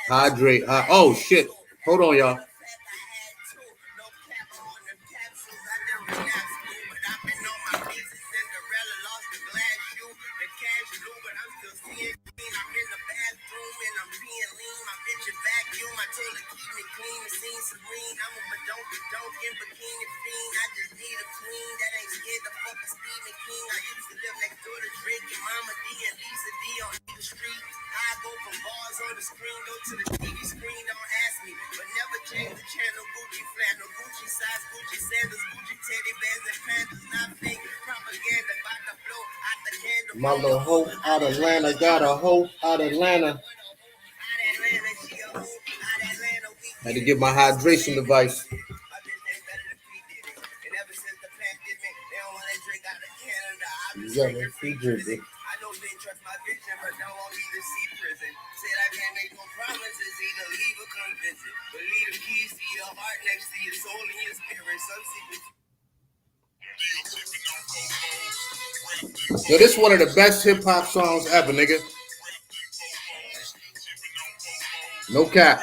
Hydrate. Oh, shit. Hold on, y'all. My little hoe out of Atlanta, got a hoe out of Atlanta. Had to get my hydration device. Yo, this is one of the best hip hop songs ever, nigga. No cap.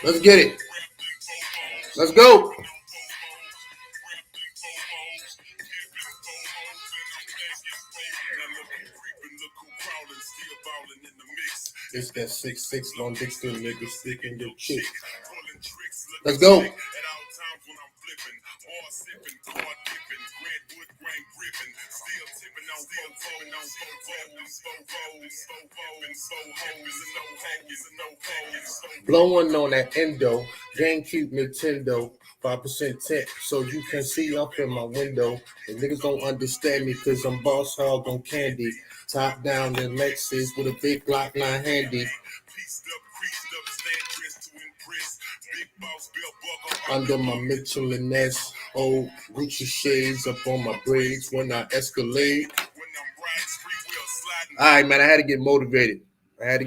Let's get it. Let's go. It's that 6'6" long Dixon nigga sticking your chick. Let's go. Blowing on that endo, GameCube Nintendo, 5% tip, so you can see up in my window. And niggas don't understand me cause I'm boss hog on candy. Top down in Lexus with a big Glock 9 handy. Under my Mitchell and Ness, old Gucci shades up on my braids when I escalate. All right, man, I had to get motivated. Y'all. I had to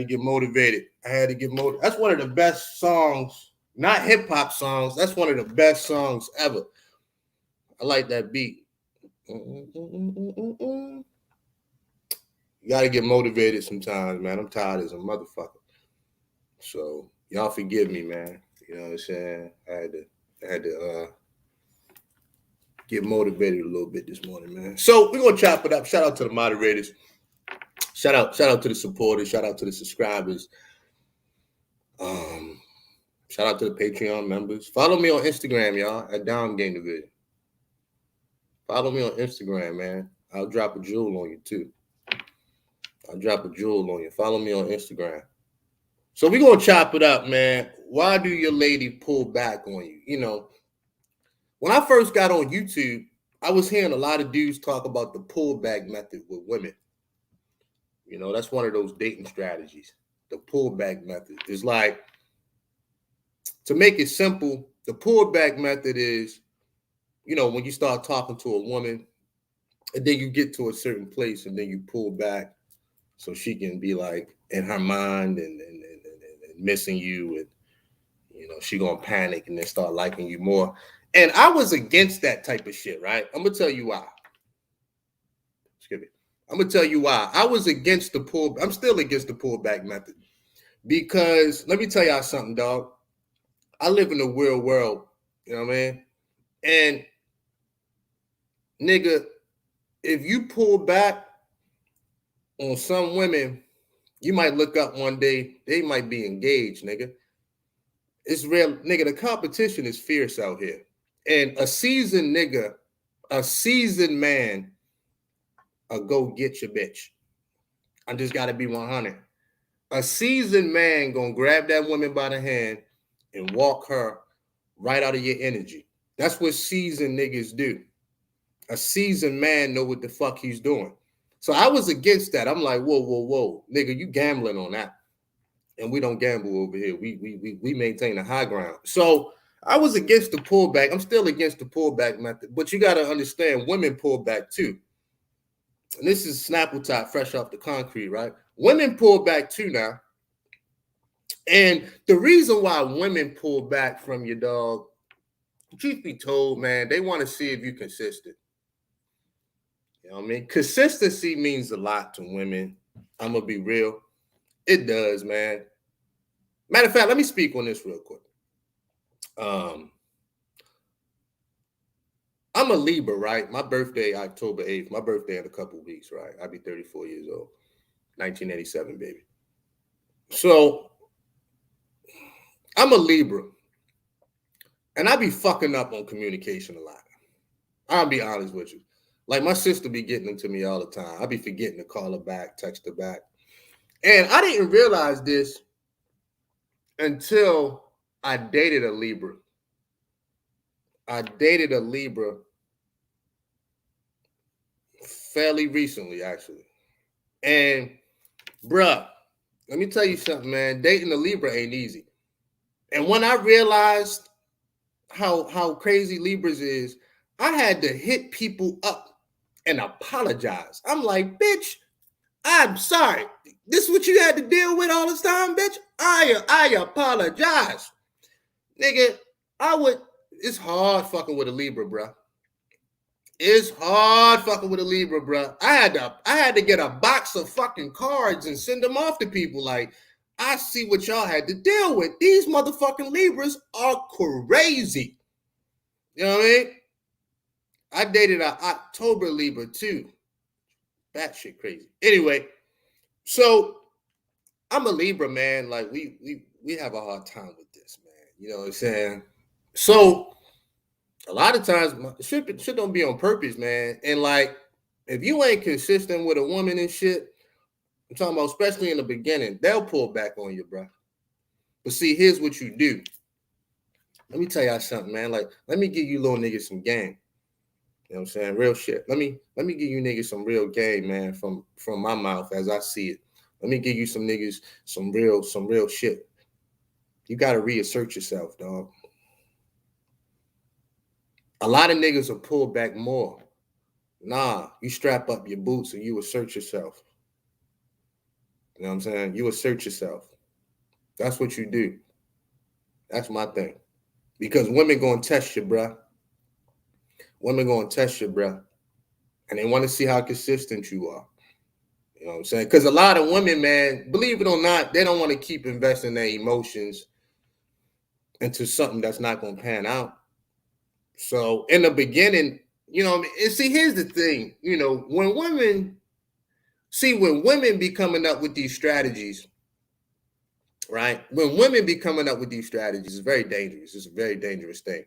get motivated. That's one of the best songs, not hip-hop songs. That's one of the best songs ever. I like that beat. You got to get motivated sometimes, man. I'm tired as a motherfucker. So y'all forgive me, man. You know what I'm saying? I had to get motivated a little bit this morning, man. So we're gonna chop it up. Shout out to the moderators. Shout out to the supporters. Shout out to the subscribers. Shout out to the Patreon members. Follow me on Instagram, y'all, at Down Game Division. Follow me on Instagram, man. I'll drop a jewel on you too. Follow me on Instagram. So we're going to chop it up, man. Why do your lady pull back on you? You know, when I first got on YouTube, I was hearing a lot of dudes talk about the pullback method with women. You know, that's one of those dating strategies. The pullback method is like, to make it simple, the pullback method is, you know, when you start talking to a woman and then you get to a certain place and then you pull back so she can be like in her mind and missing you, and you know she gonna panic and then start liking you more. And I was against that type of shit, right? I'm gonna tell you why. I was against the pull. I'm still against the pullback method because let me tell y'all something, dog. I live in the real world, you know what I mean? And nigga, if you pull back on some women, you might look up one day, they might be engaged, nigga. It's real, nigga. The competition is fierce out here. And a seasoned nigga, a seasoned man, go get your bitch. I just got to be 100. A seasoned man gonna grab that woman by the hand and walk her right out of your energy. That's what seasoned niggas do. A seasoned man know what the fuck he's doing. So I was against that. I'm like, whoa, nigga, you gambling on that. And we don't gamble over here. We maintain a high ground. So I was against the pullback. I'm still against the pullback method. But you got to understand, women pull back too. And this is Snapple Top, fresh off the concrete, right? Women pull back too now. And the reason why women pull back from your dog, truth be told, man, they want to see if you're consistent. You know what I mean? Consistency means a lot to women. I'm going to be real. It does, man. Matter of fact, let me speak on this real quick. I'm a Libra, right? My birthday, October 8th. My birthday in a couple of weeks, right? I'll be 34 years old. 1987, baby. So I'm a Libra. And I be fucking up on communication a lot. I'll be honest with you. Like my sister be getting them to me all the time. I be forgetting to call her back, text her back. And I didn't realize this until I dated a Libra. I dated a Libra fairly recently, actually. And bruh, let me tell you something, man. Dating a Libra ain't easy. And when I realized how crazy Libras is, I had to hit people up and apologize. I'm like, bitch, I'm sorry. This is what you had to deal with all this time, bitch? I apologize. Nigga, it's hard fucking with a Libra, bro. It's hard fucking with a Libra, bro. I had to get a box of fucking cards and send them off to people. Like, I see what y'all had to deal with. These motherfucking Libras are crazy. You know what I mean? I dated an October Libra too. That shit crazy. Anyway, so I'm a Libra, man. Like we have a hard time with this, man. You know what I'm saying? So a lot of times shit don't be on purpose, man. And like if you ain't consistent with a woman and shit, I'm talking about especially in the beginning, they'll pull back on you, bro. But see, here's what you do. Let me tell y'all something, man. Like, let me give you little niggas some game. You know what I'm saying? Real shit. Let me give you niggas some real game, man, from my mouth as I see it. Let me give you some niggas some real shit. You gotta reassert yourself, dog. A lot of niggas will pull back more. Nah, you strap up your boots and you assert yourself. You know what I'm saying? You assert yourself. That's what you do. That's my thing. Because women gonna test you, bruh. Women gonna test you, bruh. And they want to see how consistent you are. You know what I'm saying? Because a lot of women, man, believe it or not, they don't want to keep investing their emotions into something that's not going to pan out. So in the beginning, you know, and see, here's the thing, you know, when women be coming up with these strategies, right? When women be coming up with these strategies, it's very dangerous. It's a very dangerous thing.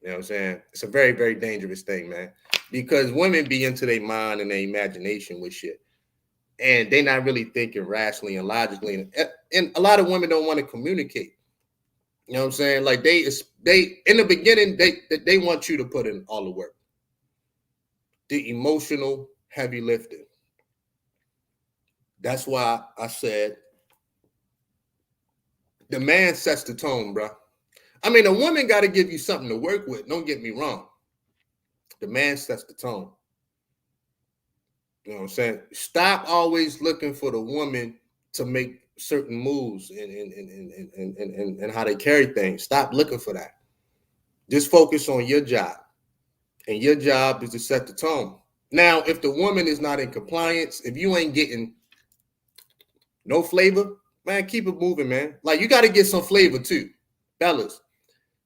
You know what I'm saying? It's a very, very dangerous thing, man. Because women be into their mind and their imagination with shit. And they're not really thinking rationally and logically. And a lot of women don't want to communicate. You know what I'm saying? Like they in the beginning, they want you to put in all the work. The emotional heavy lifting. That's why I said the man sets the tone, bro. I mean, a woman got to give you something to work with. Don't get me wrong. The man sets the tone. You know what I'm saying? Stop always looking for the woman to make certain moves and how they carry things. Stop looking for that. Just focus on your job. And your job is to set the tone. Now, if the woman is not in compliance, if you ain't getting no flavor, man, keep it moving, man. Like, you got to get some flavor too. Fellas,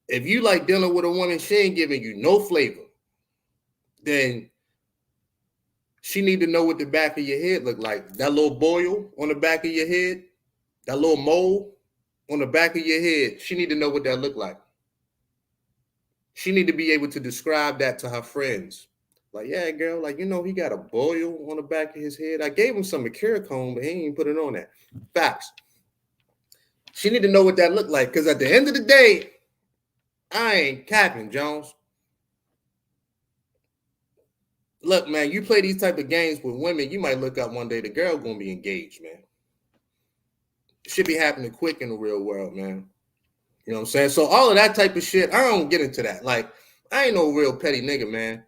if you like dealing with a woman, she ain't giving you no flavor, then she need to know what the back of your head look like. That little boil on the back of your head, that little mole on the back of your head, she need to know what that look like. She need to be able to describe that to her friends. Like, yeah, girl, like, you know, he got a boil on the back of his head. I gave him some Mercurochrome, but he ain't put it on that. Facts. She need to know what that look like, because at the end of the day, I ain't capping, Jones. Look, man, you play these type of games with women, you might look up one day, the girl gonna be engaged, man. It should be happening quick in the real world, man. You know what I'm saying? So all of that type of shit, I don't get into that. Like, I ain't no real petty nigga, man.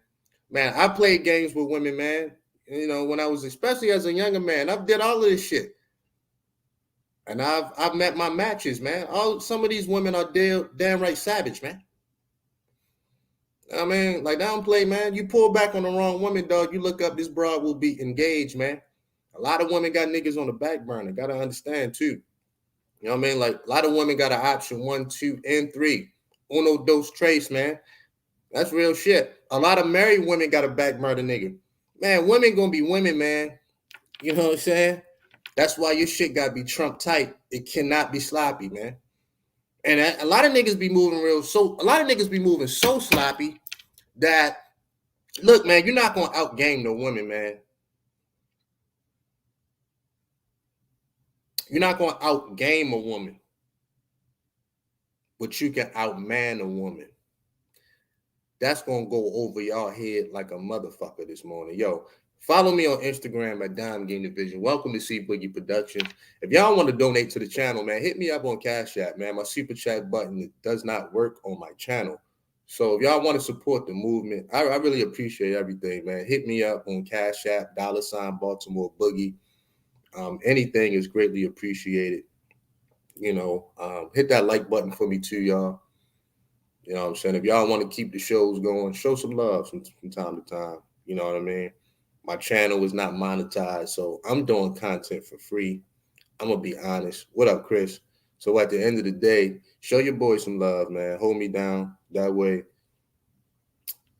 Man, I played games with women, man. You know, when I was, especially as a younger man, I did all of this shit. And I've met my matches, man. Some of these women are damn right savage, man. I mean, like, don't play, man. You pull back on the wrong woman, dog. You look up, this broad will be engaged, man. A lot of women got niggas on the back burner. Gotta understand too. You know what I mean? Like, a lot of women got an option 1, 2, and 3. Uno, dos, tres, man. That's real shit. A lot of married women got a back burner nigga. Man, women gonna be women, man. You know what I'm saying? That's why your shit gotta be Trump tight. It cannot be sloppy, man. And a lot of niggas be moving so sloppy that, look, man, you're not gonna outgame no woman, man. You're not gonna outgame a woman, but you can outman a woman. That's gonna go over y'all head like a motherfucker this morning. Yo, follow me on Instagram at Dime Game Division. Welcome to C Boogie Productions. If y'all want to donate to the channel, man, hit me up on Cash App, man. My super chat button does not work on my channel. So if y'all want to support the movement, I really appreciate everything, man. Hit me up on Cash App, $BaltimoreBoogie. Anything is greatly appreciated. You know, hit that like button for me too, y'all. You know what I'm saying? If y'all want to keep the shows going, show some love from time to time. You know what I mean? My channel is not monetized, so I'm doing content for free. I'm going to be honest. What up, Chris? So at the end of the day, show your boy some love, man. Hold me down. That way,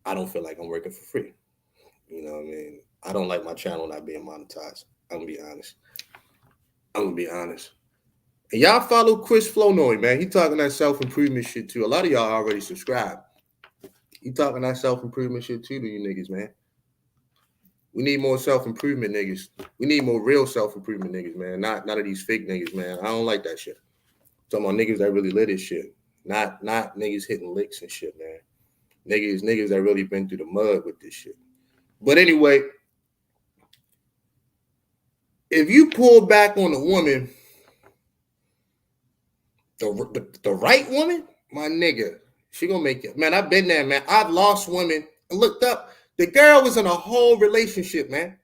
I don't feel like I'm working for free. You know what I mean? I don't like my channel not being monetized. I'm going to be honest. And y'all follow Chris Flournoy, man. He talking that self-improvement shit too. A lot of y'all already subscribed. He talking that self-improvement shit too to you niggas, man. We need more self-improvement niggas. We need more real self-improvement niggas, man. Not none of these fake niggas, man. I don't like that shit. I'm talking about niggas that really live this shit. Not niggas hitting licks and shit, man. Niggas that really been through the mud with this shit. But anyway, if you pull back on a woman, the right woman, my nigga, she gonna make it. Man, I've been there, man. I've lost women and looked up. The girl was in a whole relationship, man.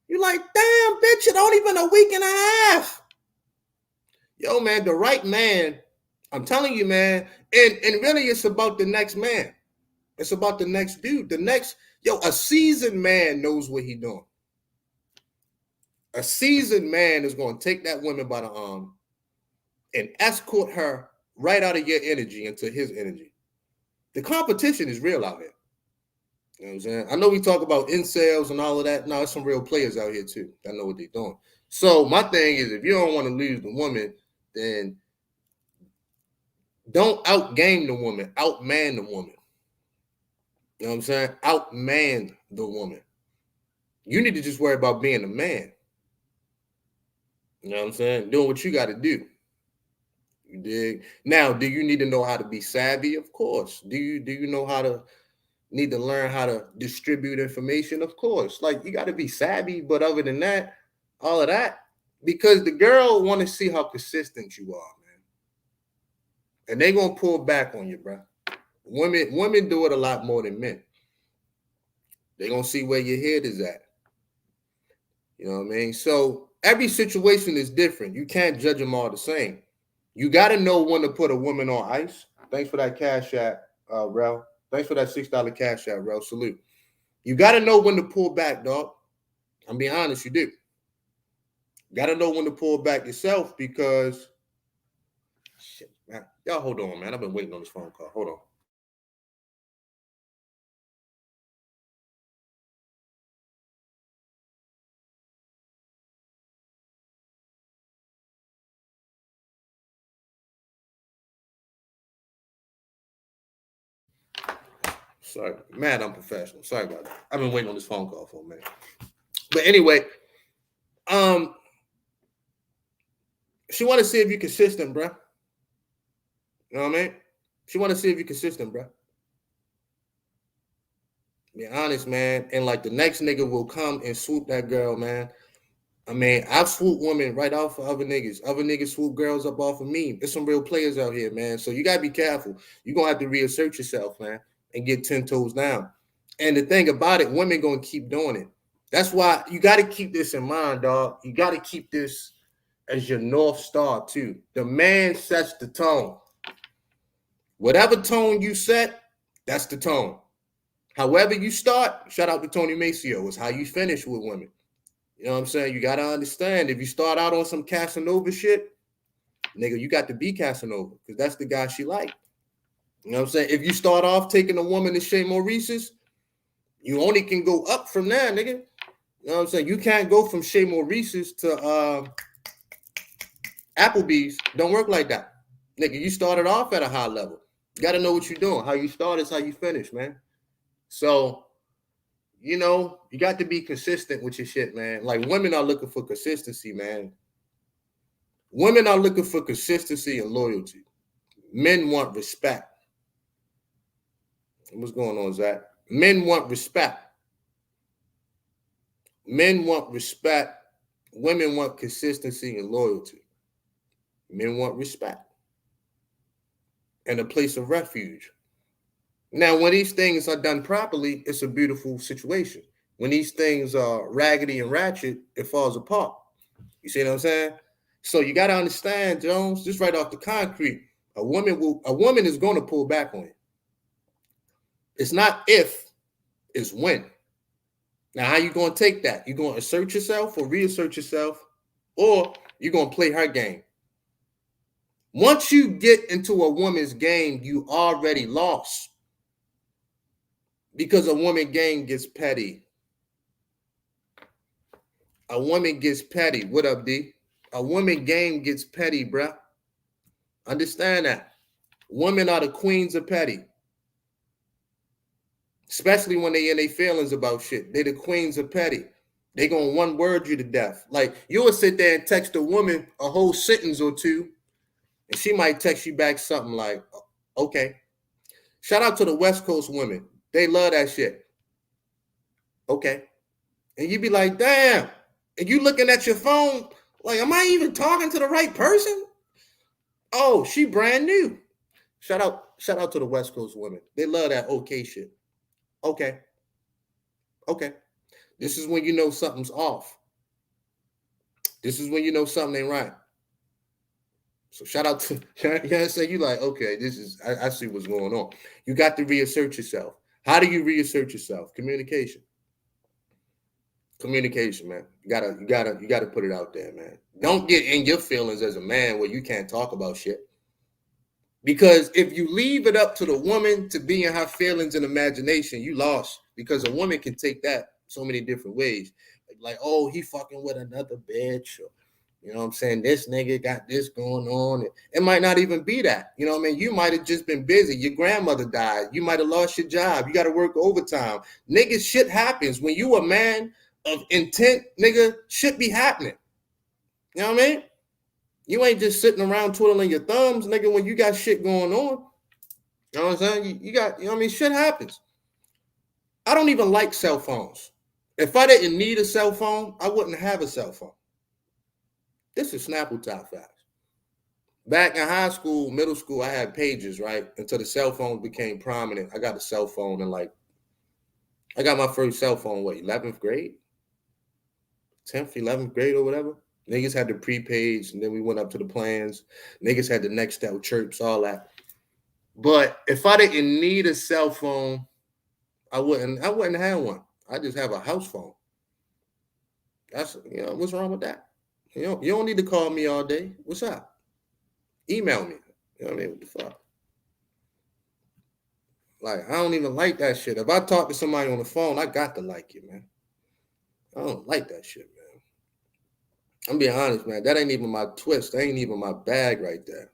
You're like, damn, bitch, it only been a week and a half. Yo, man, the right man, I'm telling you, man, and really it's about the next man. It's about the next dude. A seasoned man knows what he's doing. A seasoned man is going to take that woman by the arm and escort her right out of your energy into his energy. The competition is real out here. You know what I'm saying? I know we talk about incels and all of that. No, there's some real players out here too. I know what they're doing. So my thing is, if you don't want to lose the woman, then don't outgame the woman, outman the woman. You know what I'm saying? Outman the woman. You need to just worry about being a man. You know what I'm saying? Doing what you got to do. You dig? Now, do you need to know how to be savvy? Of course. Do you know how to need to learn how to distribute information? Of course. Like, you got to be savvy, but other than that, all of that, because the girl want to see how consistent you are, man. And they gonna pull back on you, bro. Women do it a lot more than men. They gonna see where your head is at. You know what I mean? So every situation is different. You can't judge them all the same. You got to know when to put a woman on ice. Thanks for that Cash App, Rel. Thanks for that $6 Cash App, Rel. Salute. You got to know when to pull back, dog. I'm being honest, you do. Got to know when to pull back yourself because, shit, man. Y'all hold on, man. I've been waiting on this phone call. Hold on. Sorry, mad unprofessional. Sorry about that. I've been waiting on this phone call for a minute. But anyway, she want to see if you're consistent, bro. You know what I mean? She want to see if you're consistent, bro. Be honest, man. And like the next nigga will come and swoop that girl, man. I mean, I've swooped women right off of other niggas. Other niggas swoop girls up off of me. There's some real players out here, man. So you gotta be careful. You're gonna have to reassert yourself, man, and get 10 toes down. And the thing about it, women gonna keep doing it. That's why you gotta keep this in mind, dog. You gotta keep this as your North Star too. The man sets the tone. Whatever tone you set, that's the tone. However you start, shout out to Tony Maceo, is how you finish with women. You know what I'm saying? You got to understand, if you start out on some Casanova shit, nigga, you got to be Casanova because that's the guy she like. You know what I'm saying? If you start off taking a woman to Chez Maurice's, you only can go up from there, nigga. You know what I'm saying? You can't go from Chez Maurice's to Applebee's. Don't work like that. Nigga, you started off at a high level. You got to know what you're doing. How you start is how you finish, man. So, you know, you got to be consistent with your shit, man. Like, women are looking for consistency, man. Women are looking for consistency and loyalty. Men want respect. What's going on, Zach? Men want respect. Men want respect. Women want consistency and loyalty. Men want respect and a place of refuge. Now, when these things are done properly, it's a beautiful situation. When these things are raggedy and ratchet, it falls apart. You see what I'm saying? So you got to understand, Jones, just right off the concrete, a woman is going to pull back on you. It's not if, it's when. Now, how you going to take that? You going to assert yourself or reassert yourself, or you going to play her game? Once you get into a woman's game, you already lost. Because a woman game gets petty. A woman gets petty. What up, D? A woman game gets petty, bruh. Understand that. Women are the queens of petty. Especially when they in their feelings about shit. They the queens of petty. They gonna one word you to death. Like, you will sit there and text a woman a whole sentence or two, and she might text you back something like, okay. Shout out to the West Coast women. They love that shit. Okay. And you be like, damn. And you looking at your phone, like, am I even talking to the right person? Oh, she brand new. Shout out to the West Coast women. They love that okay shit. Okay. Okay. This is when you know something's off. This is when you know something ain't right. So shout out to, you know what I'm saying? You like, okay, this is, I see what's going on. You got to reassert yourself. How do you reassert yourself? Communication. Communication, man. You gotta put it out there, man. Don't get in your feelings as a man where you can't talk about shit. Because if you leave it up to the woman to be in her feelings and imagination, you lost. Because a woman can take that so many different ways. Like, oh, he fucking with another bitch. Or, you know what I'm saying? This nigga got this going on. It might not even be that. You know what I mean? You might have just been busy. Your grandmother died. You might have lost your job. You got to work overtime. Nigga, shit happens. When you a man of intent, nigga, shit be happening. You know what I mean? You ain't just sitting around twiddling your thumbs, nigga, when you got shit going on. You know what I'm saying? You got, you know what I mean? Shit happens. I don't even like cell phones. If I didn't need a cell phone, I wouldn't have a cell phone. This is Snapple Top Facts. Back in high school, middle school, I had pages, right? Until the cell phone became prominent. I got a cell phone in I got my first cell phone, 11th grade? 10th, 11th grade or whatever. Niggas had the prepaids, and then we went up to the plans. Niggas had the Nextel chirps, all that. But if I didn't need a cell phone, I wouldn't have one. I just have a house phone. That's, you know, what's wrong with that? You don't need to call me all day. What's up? Email me. You know what I mean? What the fuck? Like, I don't even like that shit. If I talk to somebody on the phone, I got to like you, man. I don't like that shit, man. I'm being honest, man. That ain't even my twist. That ain't even my bag right there.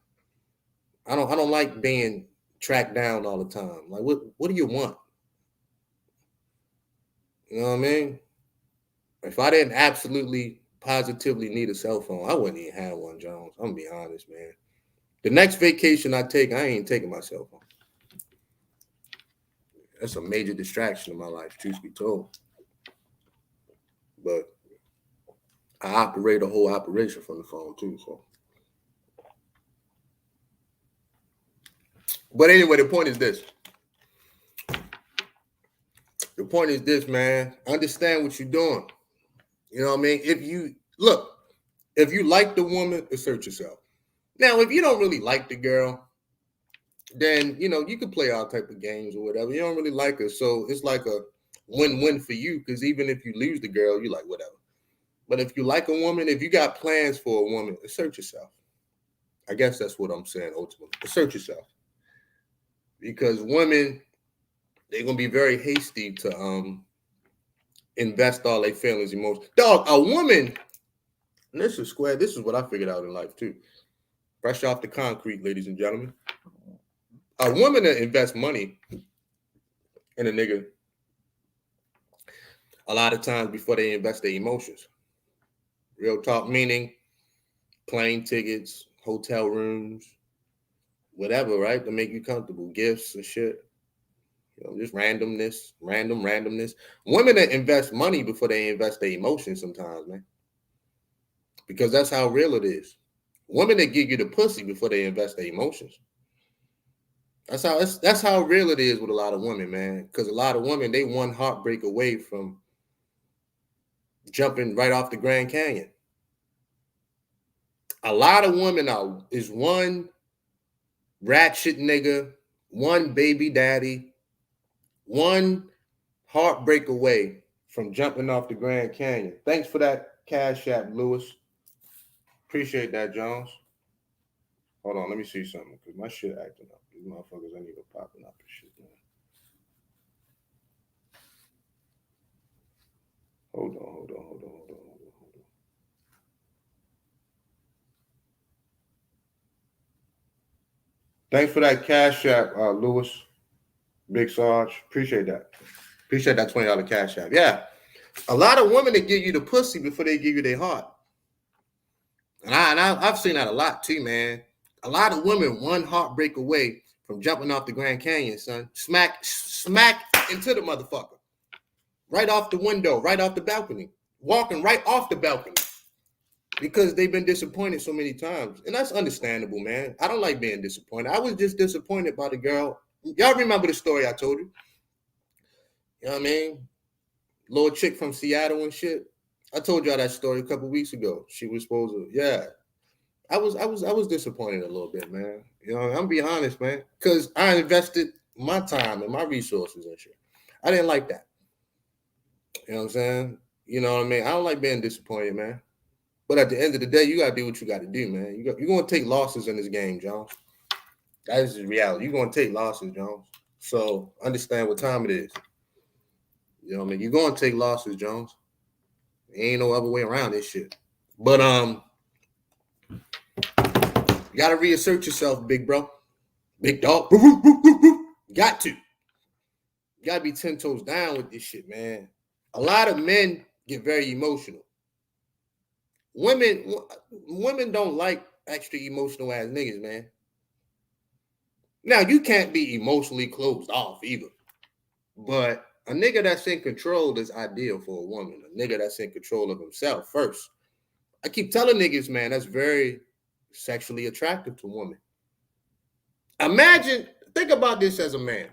I don't like being tracked down all the time. Like, what do you want? You know what I mean? If I didn't absolutely, positively need a cell phone, I wouldn't even have one, Jones. I'm gonna be honest, man. The next vacation I take, I ain't taking my cell phone. That's a major distraction in my life, truth be told. But I operate a whole operation from the phone too. So, but anyway, the point is this. The point is this, man. Understand what you're doing. You know what I mean? If you look, If you like the woman, assert yourself. Now, if you don't really like the girl, then you can play all type of games or whatever. You don't really like her, so it's like a win-win for you. Because even if you lose the girl, you like whatever. But if you like a woman, if you got plans for a woman, assert yourself. I guess that's what I'm saying ultimately. Assert yourself, because women, they're gonna be very hasty to invest all their feelings, emotions. Dog, a woman. And this is square. This is what I figured out in life too. Fresh off the concrete, ladies and gentlemen. A woman that invests money in a nigga a lot of times before they invest their emotions. Real talk, meaning plane tickets, hotel rooms, whatever, right? To make you comfortable, gifts and shit. Just randomness. Women that invest money before they invest their emotions sometimes, man. Because that's how real it is. Women that give you the pussy before they invest their emotions. That's how real it is with a lot of women, man. Because a lot of women, they one heartbreak away from jumping right off the Grand Canyon. A lot of women is one ratchet nigga, one baby daddy, one heartbreak away from jumping off the Grand Canyon. Thanks for that Cash App, Lewis. Appreciate that, Jones. Hold on, let me see something, because my shit acting up. These motherfuckers ain't even popping up and shit, man. Hold on. Thanks for that Cash App, Lewis. Big Sarge. Appreciate that. Appreciate that $20 Cash App. Yeah. A lot of women that give you the pussy before they give you their heart. And I've seen that a lot too, man. A lot of women one heartbreak away from jumping off the Grand Canyon, son. Smack into the motherfucker. Right off the window, right off the balcony. Walking right off the balcony. Because they've been disappointed so many times. And that's understandable, man. I don't like being disappointed. I was just disappointed by the girl. Y'all remember the story I told you? You know what I mean? Little chick from Seattle and shit. I told y'all that story a couple weeks ago. She was supposed to, yeah. I was disappointed a little bit, man. I'm being honest, man. Because I invested my time and my resources and shit. I didn't like that. You know what I'm saying? You know what I mean? I don't like being disappointed, man. But at the end of the day, you gotta do what you gotta do, man. You're gonna take losses in this game, Jones. That is the reality. You're gonna take losses, Jones. So understand what time it is. You know what I mean? You're gonna take losses, Jones. There ain't no other way around this shit. But you gotta reassert yourself, big bro. Big dog. Got to. You gotta be 10 toes down with this shit, man. A lot of men get very emotional. Women don't like extra emotional ass niggas, man. Now, you can't be emotionally closed off either. But a nigga that's in control is ideal for a woman. A nigga that's in control of himself first. I keep telling niggas, man, that's very sexually attractive to women. Think about this as a man.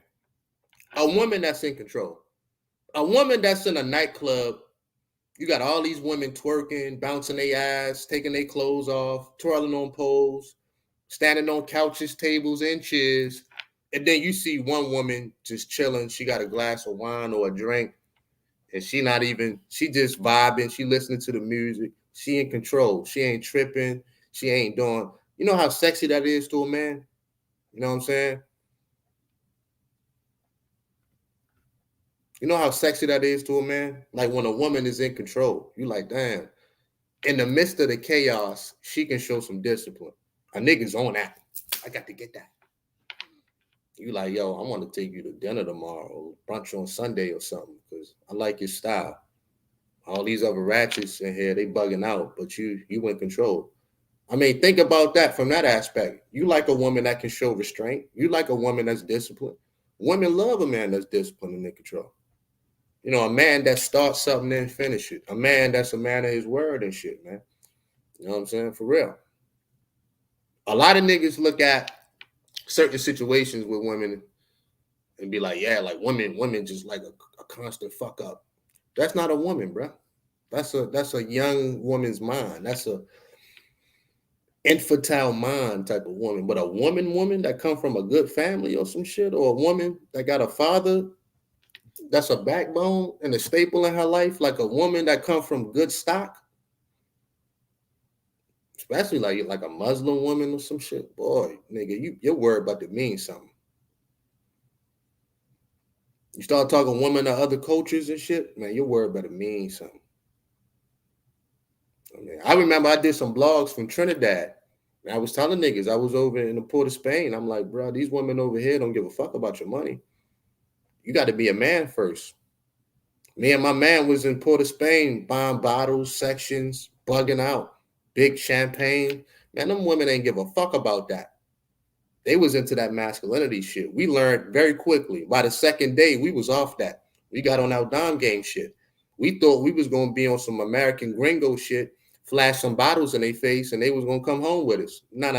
A woman that's in control. A woman that's in a nightclub. You got all these women twerking, bouncing their ass, taking their clothes off, twirling on poles, standing on couches, tables, and chairs. And then you see one woman just chilling. She got a glass of wine or a drink. And she just vibing. She listening to the music. She in control. She ain't tripping. She ain't doing. You know how sexy that is to a man? You know what I'm saying? You know how sexy that is to a man? Like when a woman is in control. You like, damn. In the midst of the chaos, she can show some discipline. A nigga's on that. I got to get that. You like, yo, I want to take you to dinner tomorrow or brunch on Sunday or something because I like your style. All these other ratchets in here, they bugging out, but you in control. I mean, think about that from that aspect. You like a woman that can show restraint. You like a woman that's disciplined. Women love a man that's disciplined and in control. A man that starts something and finish it. A man that's a man of his word and shit, man. You know what I'm saying? For real. A lot of niggas look at certain situations with women and be like, yeah, like women just like a constant fuck up. That's not a woman, bro. That's a young woman's mind. That's a infantile mind type of woman, but a woman that come from a good family or some shit, or a woman that got a father that's a backbone and a staple in her life, like a woman that come from good stock, especially like a Muslim woman or some shit. Boy, nigga, you're worried about to mean something. You start talking women of other cultures and shit, man, you're worried about to mean something. I remember I did some blogs from Trinidad. And I was telling niggas I was over in the port of Spain. I'm like, bro, these women over here don't give a fuck about your money. You got to be a man first. Me and my man was in Port of Spain buying bottles, sections, bugging out, big champagne. Man, them women ain't give a fuck about that. They was into that masculinity shit. We learned very quickly. By the second day, we was off that. We got on our dom game shit. We thought we was going to be on some American gringo shit, flash some bottles in their face, and they was going to come home with us. No.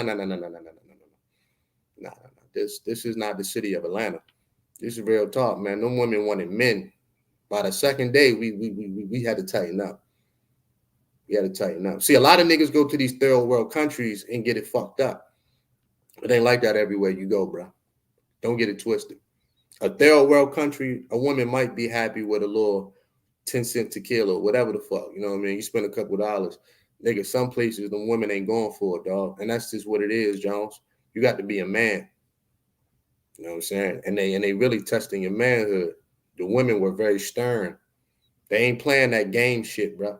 This is not the city of Atlanta. This is real talk, man. Them women wanted men. By the second day, we had to tighten up. We had to tighten up. See, a lot of niggas go to these third world countries and get it fucked up. It ain't like that everywhere you go, bro. Don't get it twisted. A third world country, a woman might be happy with a little 10-cent tequila, whatever the fuck. You know what I mean? You spend a couple dollars. Nigga, some places the women ain't going for it, dog. And that's just what it is, Jones. You got to be a man. You know what I'm saying? And they really testing your manhood. The women were very stern. They ain't playing that game shit, bro.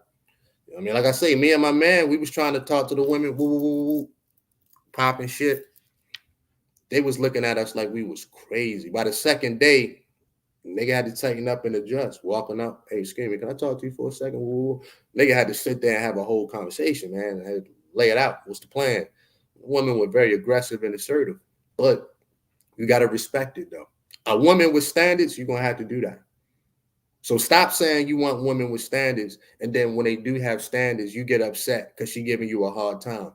I mean, like I say, me and my man, we was trying to talk to the women, popping shit. They was looking at us like we was crazy. By the second day, nigga had to tighten up and adjust. Walking up, hey, excuse me, can I talk to you for a second? Nigga had to sit there and have a whole conversation, man. I had to lay it out. What's the plan? Women were very aggressive and assertive, but you got to respect it, though. A woman with standards, you're going to have to do that. So stop saying you want women with standards, and then when they do have standards, you get upset because she giving you a hard time.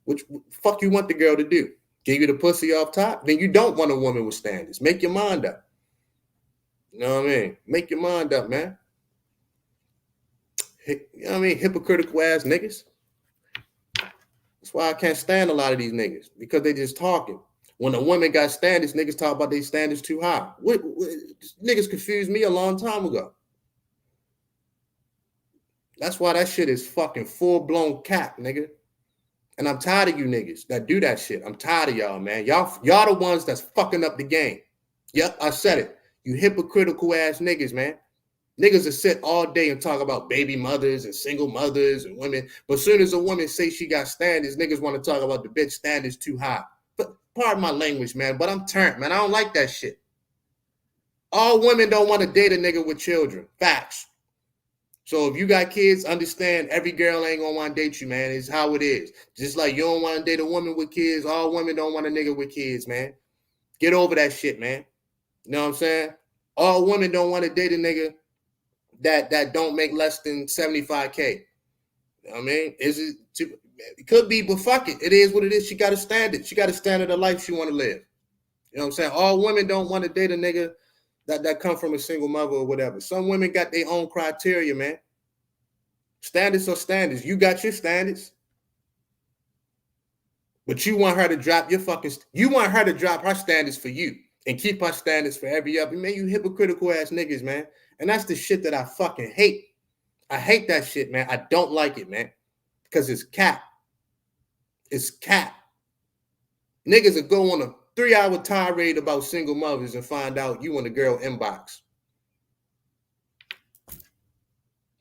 Which fuck you want the girl to do? Give you the pussy off top? Then you don't want a woman with standards. Make your mind up. You know what I mean? Make your mind up, man. You know what I mean? Hypocritical ass niggas. That's why I can't stand a lot of these niggas, because they just talking. When a woman got standards, niggas talk about their standards too high. What niggas confused me a long time ago. That's why that shit is fucking full-blown cap, nigga. And I'm tired of you niggas that do that shit. I'm tired of y'all, man. Y'all the ones that's fucking up the game. Yep, I said it. You hypocritical ass niggas, man. Niggas will sit all day and talk about baby mothers and single mothers and women. But as soon as a woman say she got standards, niggas want to talk about the bitch standards too high. But pardon my language, man, but I'm turned, man. I don't like that shit. All women don't want to date a nigga with children. Facts. So if you got kids, understand every girl ain't gonna want to date you, man. It's how it is. Just like you don't want to date a woman with kids, all women don't want a nigga with kids, man. Get over that shit, man. You know what I'm saying? All women don't want to date a nigga that don't make less than 75K. You know what I mean? It could be, but fuck it. It is what it is. She got a standard. She got a standard of life she want to live. You know what I'm saying? All women don't want to date a nigga that come from a single mother or whatever. Some women got their own criteria, man. Standards are standards. You got your standards. But you want her to drop you want her to drop her standards for you and keep her standards for every other. Man, you hypocritical ass niggas, man. And that's the shit that I fucking hate. I hate that shit, man. I don't like it, man. Because it's cap. It's cap. Niggas will go on a 3-hour tirade about single mothers and find out you in the girl inbox.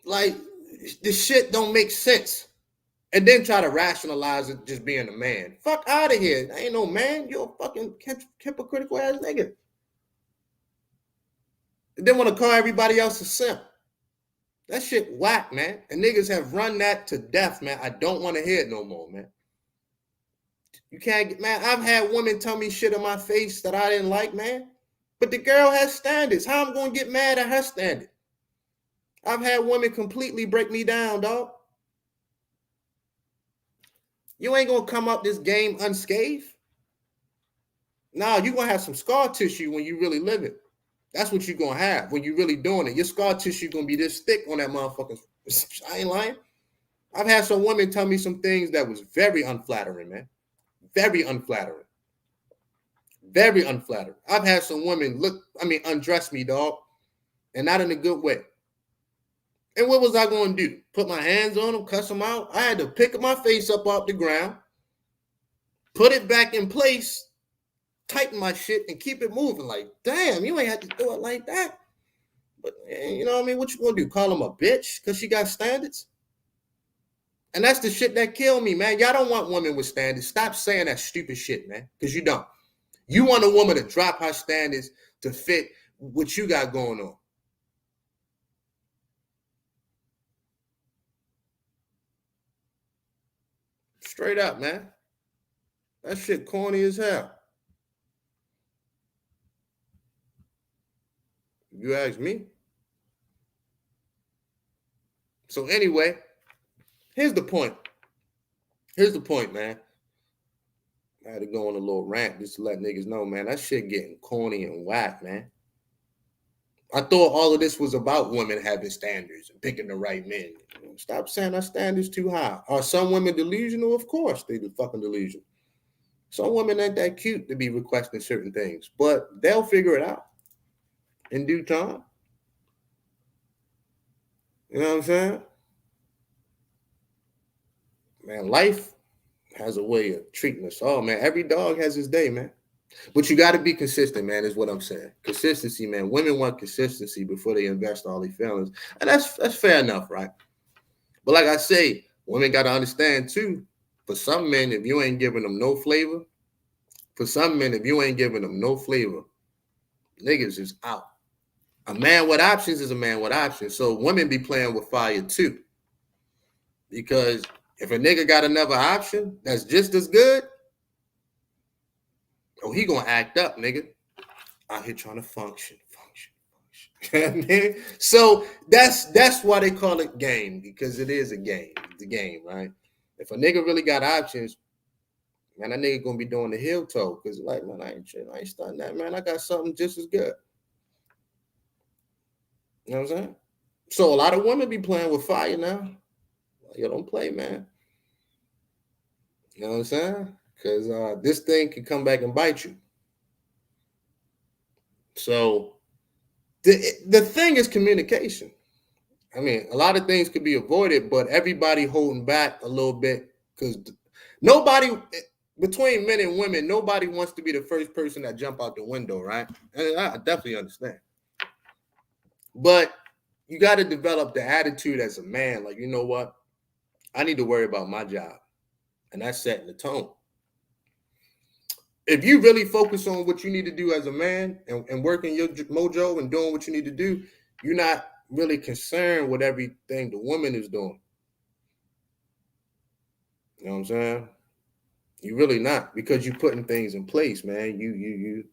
Like, this shit don't make sense. And then try to rationalize it just being a man. Fuck out of here. I ain't no man. You're a fucking hypocritical ass nigga. And then want to call everybody else a simp. That shit whack, man. And niggas have run that to death, man. I don't want to hear it no more, man. You can't get, man. I've had women tell me shit in my face that I didn't like, man. But the girl has standards. How I'm going to get mad at her standard? I've had women completely break me down, dog. You ain't going to come up this game unscathed. Nah, you're going to have some scar tissue when you really live it. That's what you're going to have when you're really doing it. Your scar tissue going to be this thick on that motherfucker. I ain't lying. I've had some women tell me some things that was very unflattering, man. Very unflattering. Very unflattering. I've had some women undress me, dog, and not in a good way. And what was I going to do? Put my hands on them, cuss them out? I had to pick my face up off the ground, put it back in place, tighten my shit, and keep it moving. Like, damn, you ain't have to do it like that. But, you know what I mean? What you going to do? Call them a bitch because she got standards? And that's the shit that killed me, man. Y'all don't want women with standards. Stop saying that stupid shit, man, because you don't. You want a woman to drop her standards to fit what you got going on. Straight up, man. That shit corny as hell. You ask me. So anyway, here's the point. Here's the point, man. I had to go on a little rant just to let niggas know, man, that shit getting corny and whack, man. I thought all of this was about women having standards and picking the right men. Stop saying our standards too high. Are some women delusional? Of course they the fucking delusional. Some women ain't that cute to be requesting certain things, but they'll figure it out in due time. You know what I'm saying? Man, life has a way of treating us all, man. Every dog has his day, man. But you got to be consistent, man, is what I'm saying. Consistency, man. Women want consistency before they invest all their feelings. And that's fair enough, right? But like I say, women got to understand, too, for some men, if you ain't giving them no flavor, niggas is out. A man with options is a man with options. So women be playing with fire, too. Because if a nigga got another option that's just as good, oh, he gonna act up, nigga. Out here trying to function. So that's why they call it game, because it is a game. It's a game, right? If a nigga really got options, man, that nigga gonna be doing the heel toe, because like, man, I ain't starting that, man. I got something just as good. You know what I'm saying? So a lot of women be playing with fire now. You don't play, man. You know what I'm saying? Because this thing can come back and bite you. So the thing is communication. I mean, a lot of things could be avoided, but everybody holding back a little bit, because nobody, between men and women, nobody wants to be the first person that jump out the window, right? And I definitely understand. But you got to develop the attitude as a man. Like, you know what? I need to worry about my job. And that's setting the tone. If you really focus on what you need to do as a man and working your mojo and doing what you need to do, you're not really concerned with everything the woman is doing. You know what I'm saying? You really not, because you're putting things in place, man. You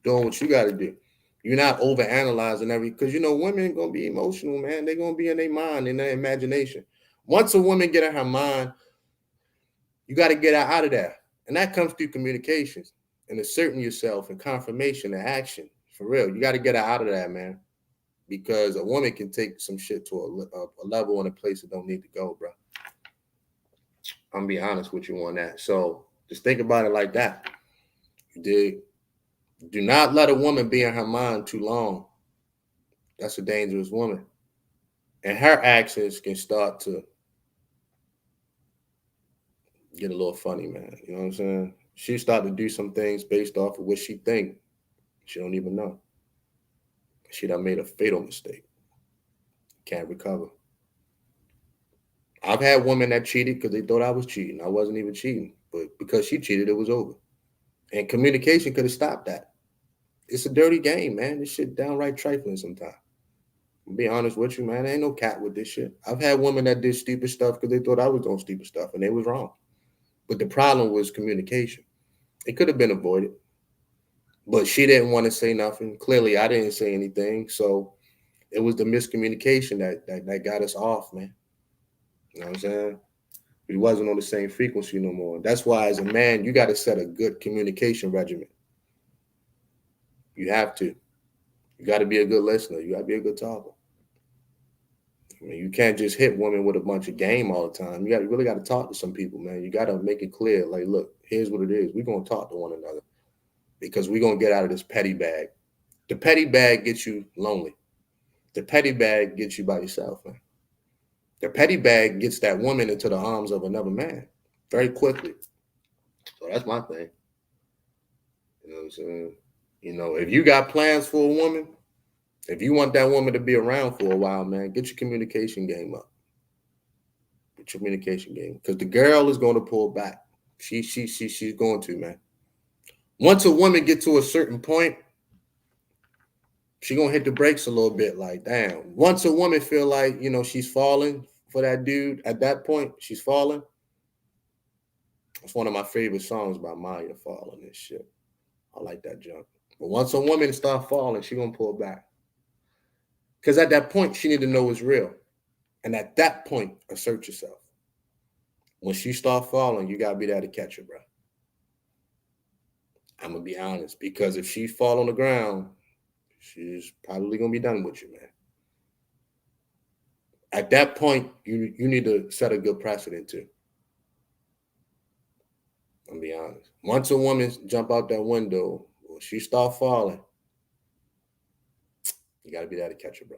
doing what you got to do. You're not over analyzing because you know women gonna be emotional, man. They're gonna be in their mind, in their imagination. Once a woman get in her mind, you got to get her out of there, and that comes through communications and asserting yourself and confirmation and action. For real, you got to get her out of that, man, because a woman can take some shit to a level and a place that don't need to go, bro. I'm gonna be honest with you on that. So just think about it like that. You dig? Do not let a woman be in her mind too long. That's a dangerous woman. And her actions can start to get a little funny, man. You know what I'm saying? She start to do some things based off of what she think. She don't even know. She done made a fatal mistake. Can't recover. I've had women that cheated because they thought I was cheating. I wasn't even cheating. But because she cheated, it was over. And communication could have stopped that. It's a dirty game, man. This shit downright trifling sometimes. I'll be honest with you, man. There ain't no cat with this shit. I've had women that did stupid stuff because they thought I was doing stupid stuff, and they was wrong. But the problem was communication. It could have been avoided. But she didn't want to say nothing. Clearly, I didn't say anything. So it was the miscommunication that got us off, man. You know what I'm saying? We wasn't on the same frequency no more. That's why, as a man, you got to set a good communication regimen. You have to. You got to be a good listener. You got to be a good talker. I mean, you can't just hit women with a bunch of game all the time. You really got to talk to some people, man. You got to make it clear, like, look, here's what it is. We're going to talk to one another because we're going to get out of this petty bag. The petty bag gets you lonely. The petty bag gets you by yourself, man. The petty bag gets that woman into the arms of another man very quickly. So that's my thing. You know what I'm saying? You know, if you got plans for a woman, if you want that woman to be around for a while, man, get your communication game up. Get your communication game. Because the girl is going to pull back. She's going to, man. Once a woman get to a certain point, she gonna hit the brakes a little bit. Like, damn. Once a woman feel like, you know, she's falling for that dude, at that point, she's falling. It's one of my favorite songs by Maya, Falling and shit. I like that junk. But once a woman start falling, she gonna pull back. Because at that point, she need to know it's real. And at that point, assert yourself. When she start falling, you gotta be there to catch her, bro. I'm gonna be honest. Because if she fall on the ground, she's probably gonna be done with you, man. At that point, you need to set a good precedent too. I'm be honest. Once a woman jump out that window, when she start falling, you gotta be there to catch her, bro.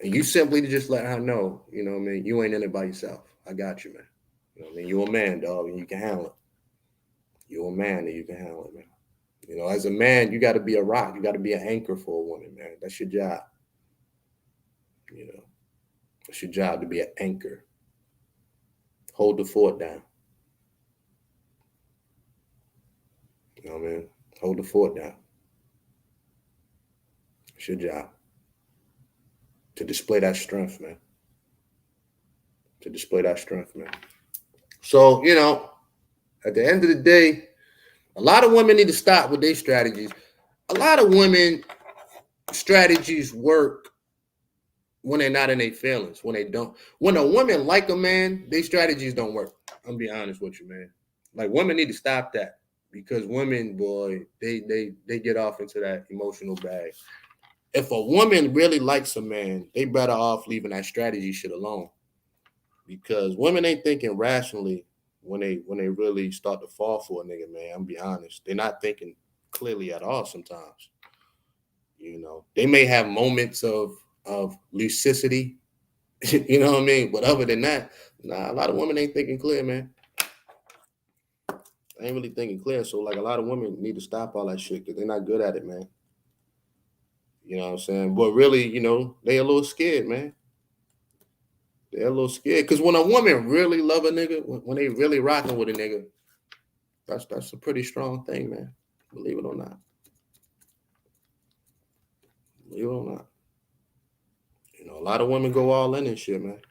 And you simply just let her know, you know what I mean, you ain't in it by yourself. I got you, man. You know what I mean? You're a man, dog, and you can handle it. You're a man and you can handle it, man. You know, as a man, you got to be a rock. You got to be an anchor for a woman, man. That's your job. You know, it's your job to be an anchor. Hold the fort down. You know what I mean? Hold the fort down. It's your job to display that strength, man. To display that strength, man. So, you know, at the end of the day, a lot of women need to stop with their strategies. A lot of women strategies work when they're not in their feelings, when they don't. When a woman like a man, their strategies don't work. I'm be honest with you, man. Like, women need to stop that because women, boy, they get off into that emotional bag. If a woman really likes a man, they better off leaving that strategy shit alone. Because women ain't thinking rationally when they really start to fall for a nigga, man. I'm be honest. They're not thinking clearly at all sometimes. You know, they may have moments of lucidity, you know what I mean? But other than that, nah, a lot of women ain't thinking clear, man. I ain't really thinking clear. So, like, a lot of women need to stop all that shit because they're not good at it, man. You know what I'm saying? But really, you know, they a little scared, man. They're a little scared. Because when a woman really love a nigga, when they really rocking with a nigga, that's a pretty strong thing, man. Believe it or not. Believe it or not. You know, a lot of women go all in and shit, man.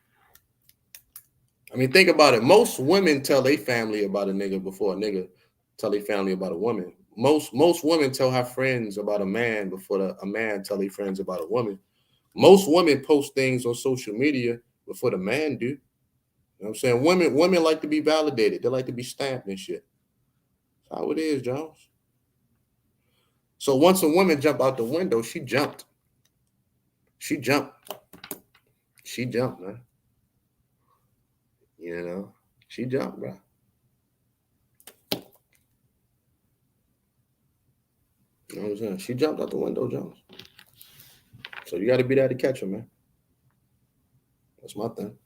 I mean, think about it. Most women tell their family about a nigga before a nigga tell their family about a woman. Most women tell her friends about a man before a man tell their friends about a woman. Most women post things on social media before the man do. You know what I'm saying? Women like to be validated. They like to be stamped and shit. That's how it is, Jones. So once a woman jumped out the window, she jumped. She jumped. She jumped, man. You know, she jumped, bro. You know what I'm saying? She jumped out the window, Jones. So you got to be there to catch her, man. That's my thing.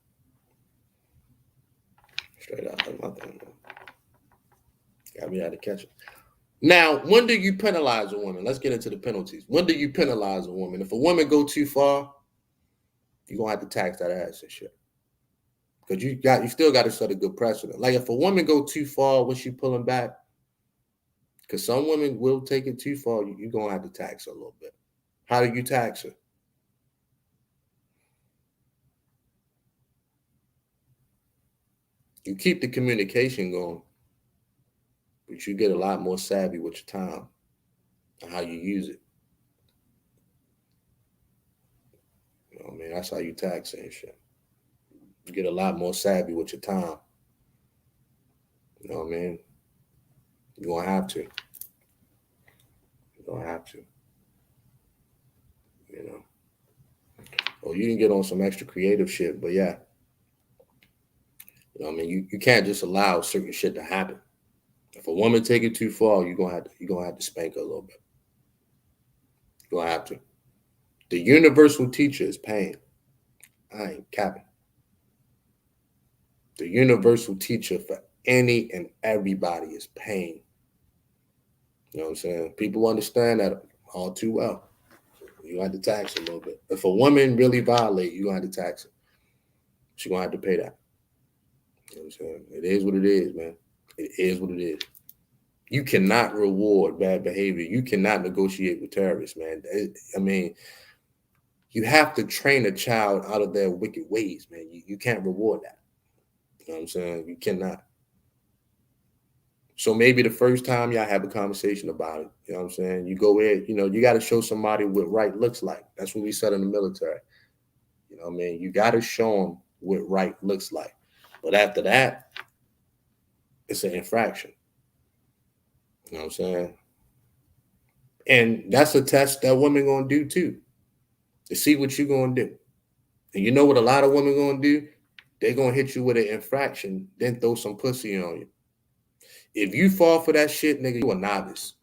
Straight out, that's my thing, man. Got to be there to catch her. Now, when do you penalize a woman? Let's get into the penalties. When do you penalize a woman? If a woman go too far, you're gonna have to tax that ass and shit. Because you still got to set a good precedent. Like, if a woman go too far when she pulling back, because some women will take it too far, you're gonna have to tax her a little bit. How do you tax her? You keep the communication going, but you get a lot more savvy with your time and how you use it. You know what I mean? That's how you tax and shit. You get a lot more savvy with your time. You know what I mean? You're going to have to. You're going to have to. You know? or you can get on some extra creative shit. But yeah, you know what I mean, you can't just allow certain shit to happen. If a woman take it too far, you're gonna have to spank her a little bit. You're gonna have to. The universal teacher is pain. I ain't capping. The universal teacher for any and everybody is pain. You know what I'm saying? People understand that all too well. You have to tax a little bit. If a woman really violate, you gonna have to tax her. She gonna have to pay that. You know what I'm saying? It is what it is, man. It is what it is. You cannot reward bad behavior. You cannot negotiate with terrorists, man. I mean, you have to train a child out of their wicked ways, man. You can't reward that. You know what I'm saying? You cannot. So maybe the first time y'all have a conversation about it, you know what I'm saying? You go in, you got to show somebody what right looks like. That's what we said in the military. You know what I mean? You got to show them what right looks like. But after that, it's an infraction. You know what I'm saying? And that's a test that women going to do too, to see what you're going to do. And you know what a lot of women going to do? They're going to hit you with an infraction, then throw some pussy on you. If you fall for that shit, nigga, you a novice.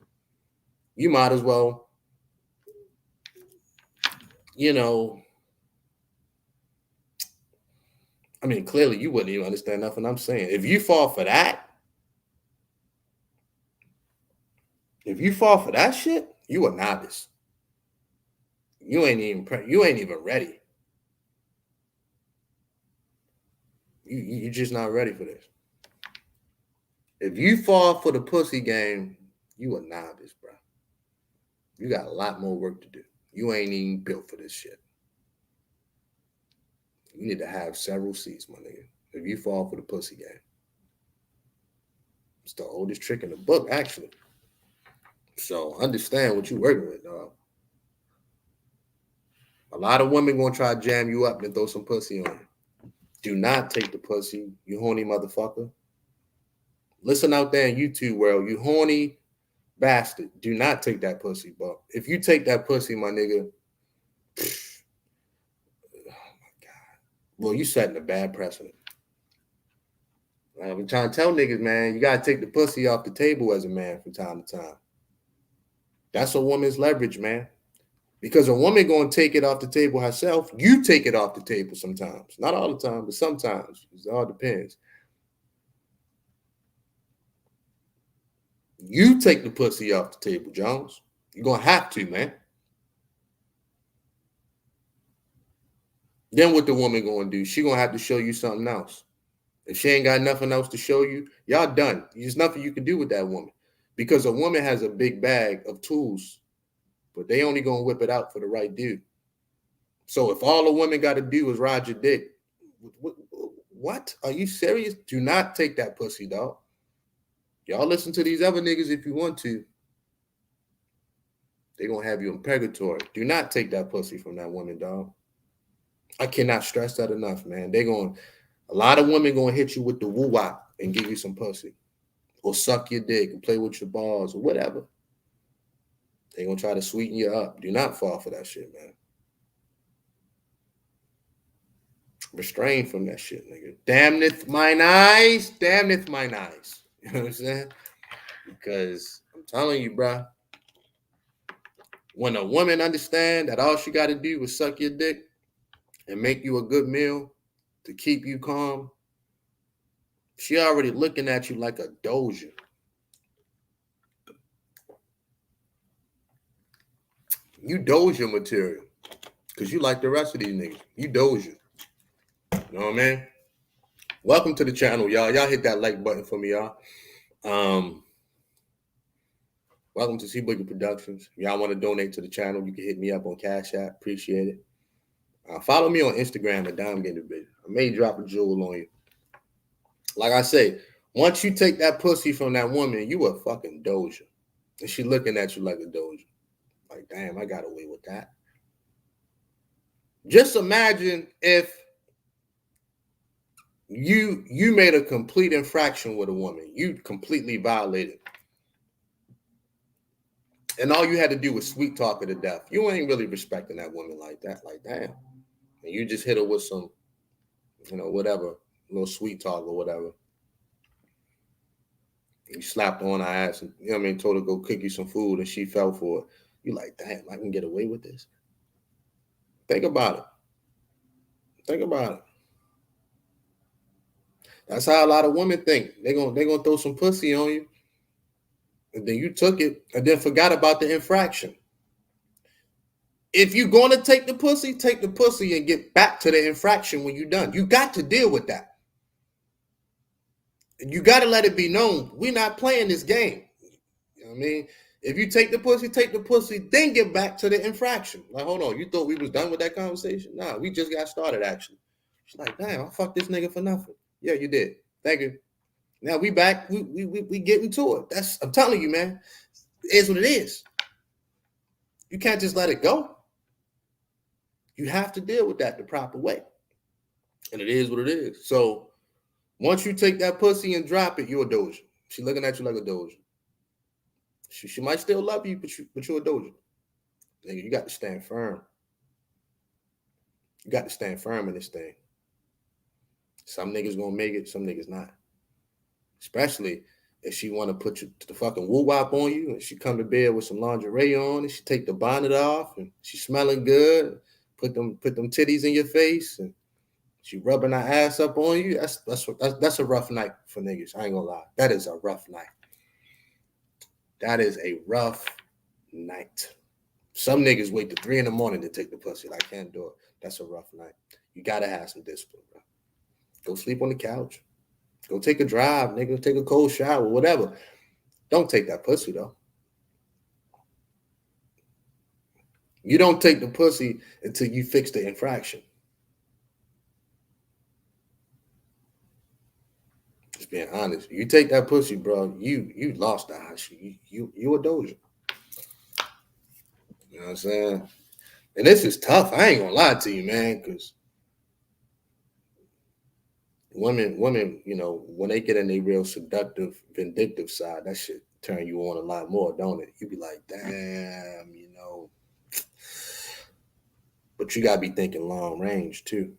You might as well, I mean, clearly you wouldn't even understand nothing I'm saying. If you fall for that shit, you a novice. You ain't even ready. You're just not ready for this. If you fall for the pussy game, you a novice, bro. You got a lot more work to do. You ain't even built for this shit. You need to have several seats, my nigga. If you fall for the pussy game. It's the oldest trick in the book, actually. So understand what you're working with, dog. A lot of women gonna try to jam you up and throw some pussy on you. Do not take the pussy, you horny motherfucker. Listen out there in YouTube world, you horny bastard. Do not take that pussy, but if you take that pussy, my nigga, oh my God. Well, you setting a bad precedent. I've been trying to tell niggas, man, you gotta take the pussy off the table as a man from time to time. That's a woman's leverage, man. Because a woman gonna take it off the table herself. You take it off the table sometimes. Not all the time, but sometimes. It all depends. You take the pussy off the table, Jones. You're gonna have to, man. Then what the woman gonna do? She gonna have to show you something else. If she ain't got nothing else to show you, y'all done. There's nothing you can do with that woman. Because a woman has a big bag of tools, but they only gonna whip it out for the right dude. So if all a woman got to do is ride your dick, what? Are you serious? Do not take that pussy, dog. Y'all listen to these other niggas if you want to. They're going to have you in purgatory. Do not take that pussy from that woman, dog. I cannot stress that enough, man. A lot of women going to hit you with the woo-wop and give you some pussy. Or suck your dick and play with your balls or whatever. They're going to try to sweeten you up. Do not fall for that shit, man. Restrain from that shit, nigga. Damneth mine eyes. Damneth mine eyes. You know what I'm saying? Because I'm telling you, bro, when a woman understand that all she got to do is suck your dick and make you a good meal to keep you calm, she already looking at you like a doja. You doja material. Because you like the rest of these niggas. You doja. You know what I mean? Welcome to the channel, y'all. Y'all hit that like button for me, y'all. Welcome to BaltimoreBoogie Productions. If y'all want to donate to the channel, you can hit me up on Cash App. Appreciate it. Follow me on Instagram at DimeGameDivision. I may drop a jewel on you. Like I say, once you take that pussy from that woman, you a fucking doja. And she looking at you like a doja. Like, damn, I got away with that. Just imagine if you made a complete infraction with a woman. You completely violated. And all you had to do was sweet talk her to death. You ain't really respecting that woman like that. Like, damn. and you just hit her with some, whatever, little sweet talk or whatever. You slapped her on her ass and, told her to go cook you some food and she fell for it. You like, damn, I can get away with this. Think about it. Think about it. That's how a lot of women think. They're gonna throw some pussy on you, and then you took it and then forgot about the infraction. If you're gonna take the pussy and get back to the infraction when you're done. You got to deal with that. And you got to let it be known we're not playing this game. You know what I mean? If you take the pussy, then get back to the infraction. Like, hold on, you thought we was done with that conversation? Nah, we just got started, actually. She's like, damn, I fucked this nigga for nothing. Yeah, you did. Thank you. Now we back. We getting to it. I'm telling you, man. It is what it is. You can't just let it go. You have to deal with that the proper way. And it is what it is. So once you take that pussy and drop it, you're a doja. She looking at you like a doja. She might still love you, but you're a doja. Nigga, you got to stand firm. You got to stand firm in this thing. Some niggas gonna make it, some niggas not. Especially if she want to put the fucking woo-wop on you and she come to bed with some lingerie on and she take the bonnet off and she smelling good, put them titties in your face and she rubbing her ass up on you. That's a rough night for niggas. I ain't gonna lie. That is a rough night. That is a rough night. Some niggas wait till 3 a.m. to take the pussy. Like, I can't do it. That's a rough night. You gotta have some discipline, bro. Go sleep on the couch. Go take a drive, nigga. Take a cold shower, whatever. Don't take that pussy, though. You don't take the pussy until you fix the infraction. Just being honest. You take that pussy, bro, you lost that hot shit. You a doja. You know what I'm saying? And this is tough. I ain't gonna lie to you, man, because women, when they get in their real seductive, vindictive side, that shit turn you on a lot more, don't it? You be like, damn, But you gotta be thinking long range too.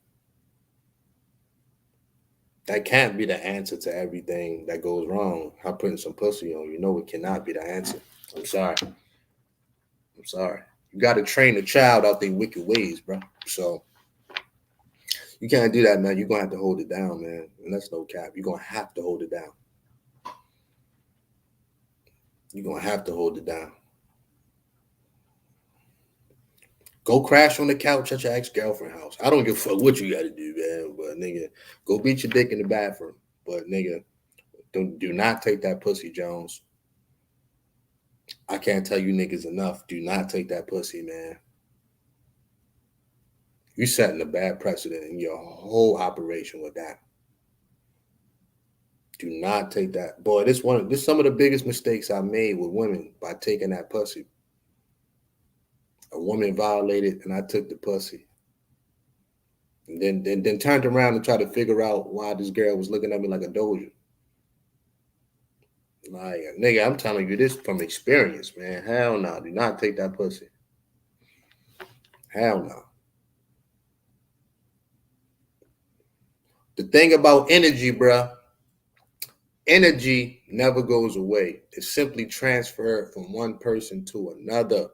That can't be the answer to everything that goes wrong. How putting some pussy on it cannot be the answer. I'm sorry. You gotta train the child out their wicked ways, bro. So you can't do that, man. You're gonna have to hold it down, man. And that's no cap. You're gonna have to hold it down. You're gonna have to hold it down. Go crash on the couch at your ex-girlfriend's house. I don't give a fuck what you gotta do, man. But nigga, go beat your dick in the bathroom. But nigga, do not take that pussy, Jones. I can't tell you niggas enough. Do not take that pussy, man. You setting a bad precedent in your whole operation with that. Do not take that. Boy, this some of the biggest mistakes I made with women by taking that pussy. A woman violated and I took the pussy. And then turned around and tried to figure out why this girl was looking at me like a doja. Like, nigga, I'm telling you this from experience, man. Hell no. Do not take that pussy. Hell no. The thing about energy, bruh, energy never goes away. It's simply transferred from one person to another.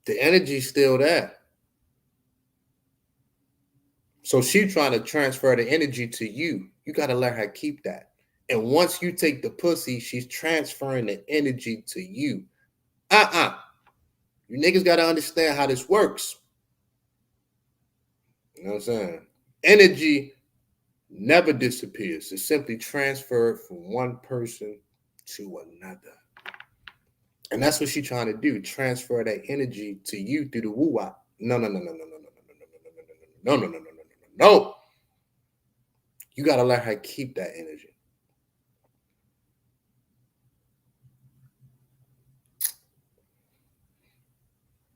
The energy's still there. So she's trying to transfer the energy to you. You got to let her keep that. And once you take the pussy, she's transferring the energy to you. You niggas got to understand how this works. You know what I'm saying? Energy never disappears. It's simply transferred from one person to another. And that's what she's trying to do. Transfer that energy to you through the woo-wop. No. You got to let her keep that energy.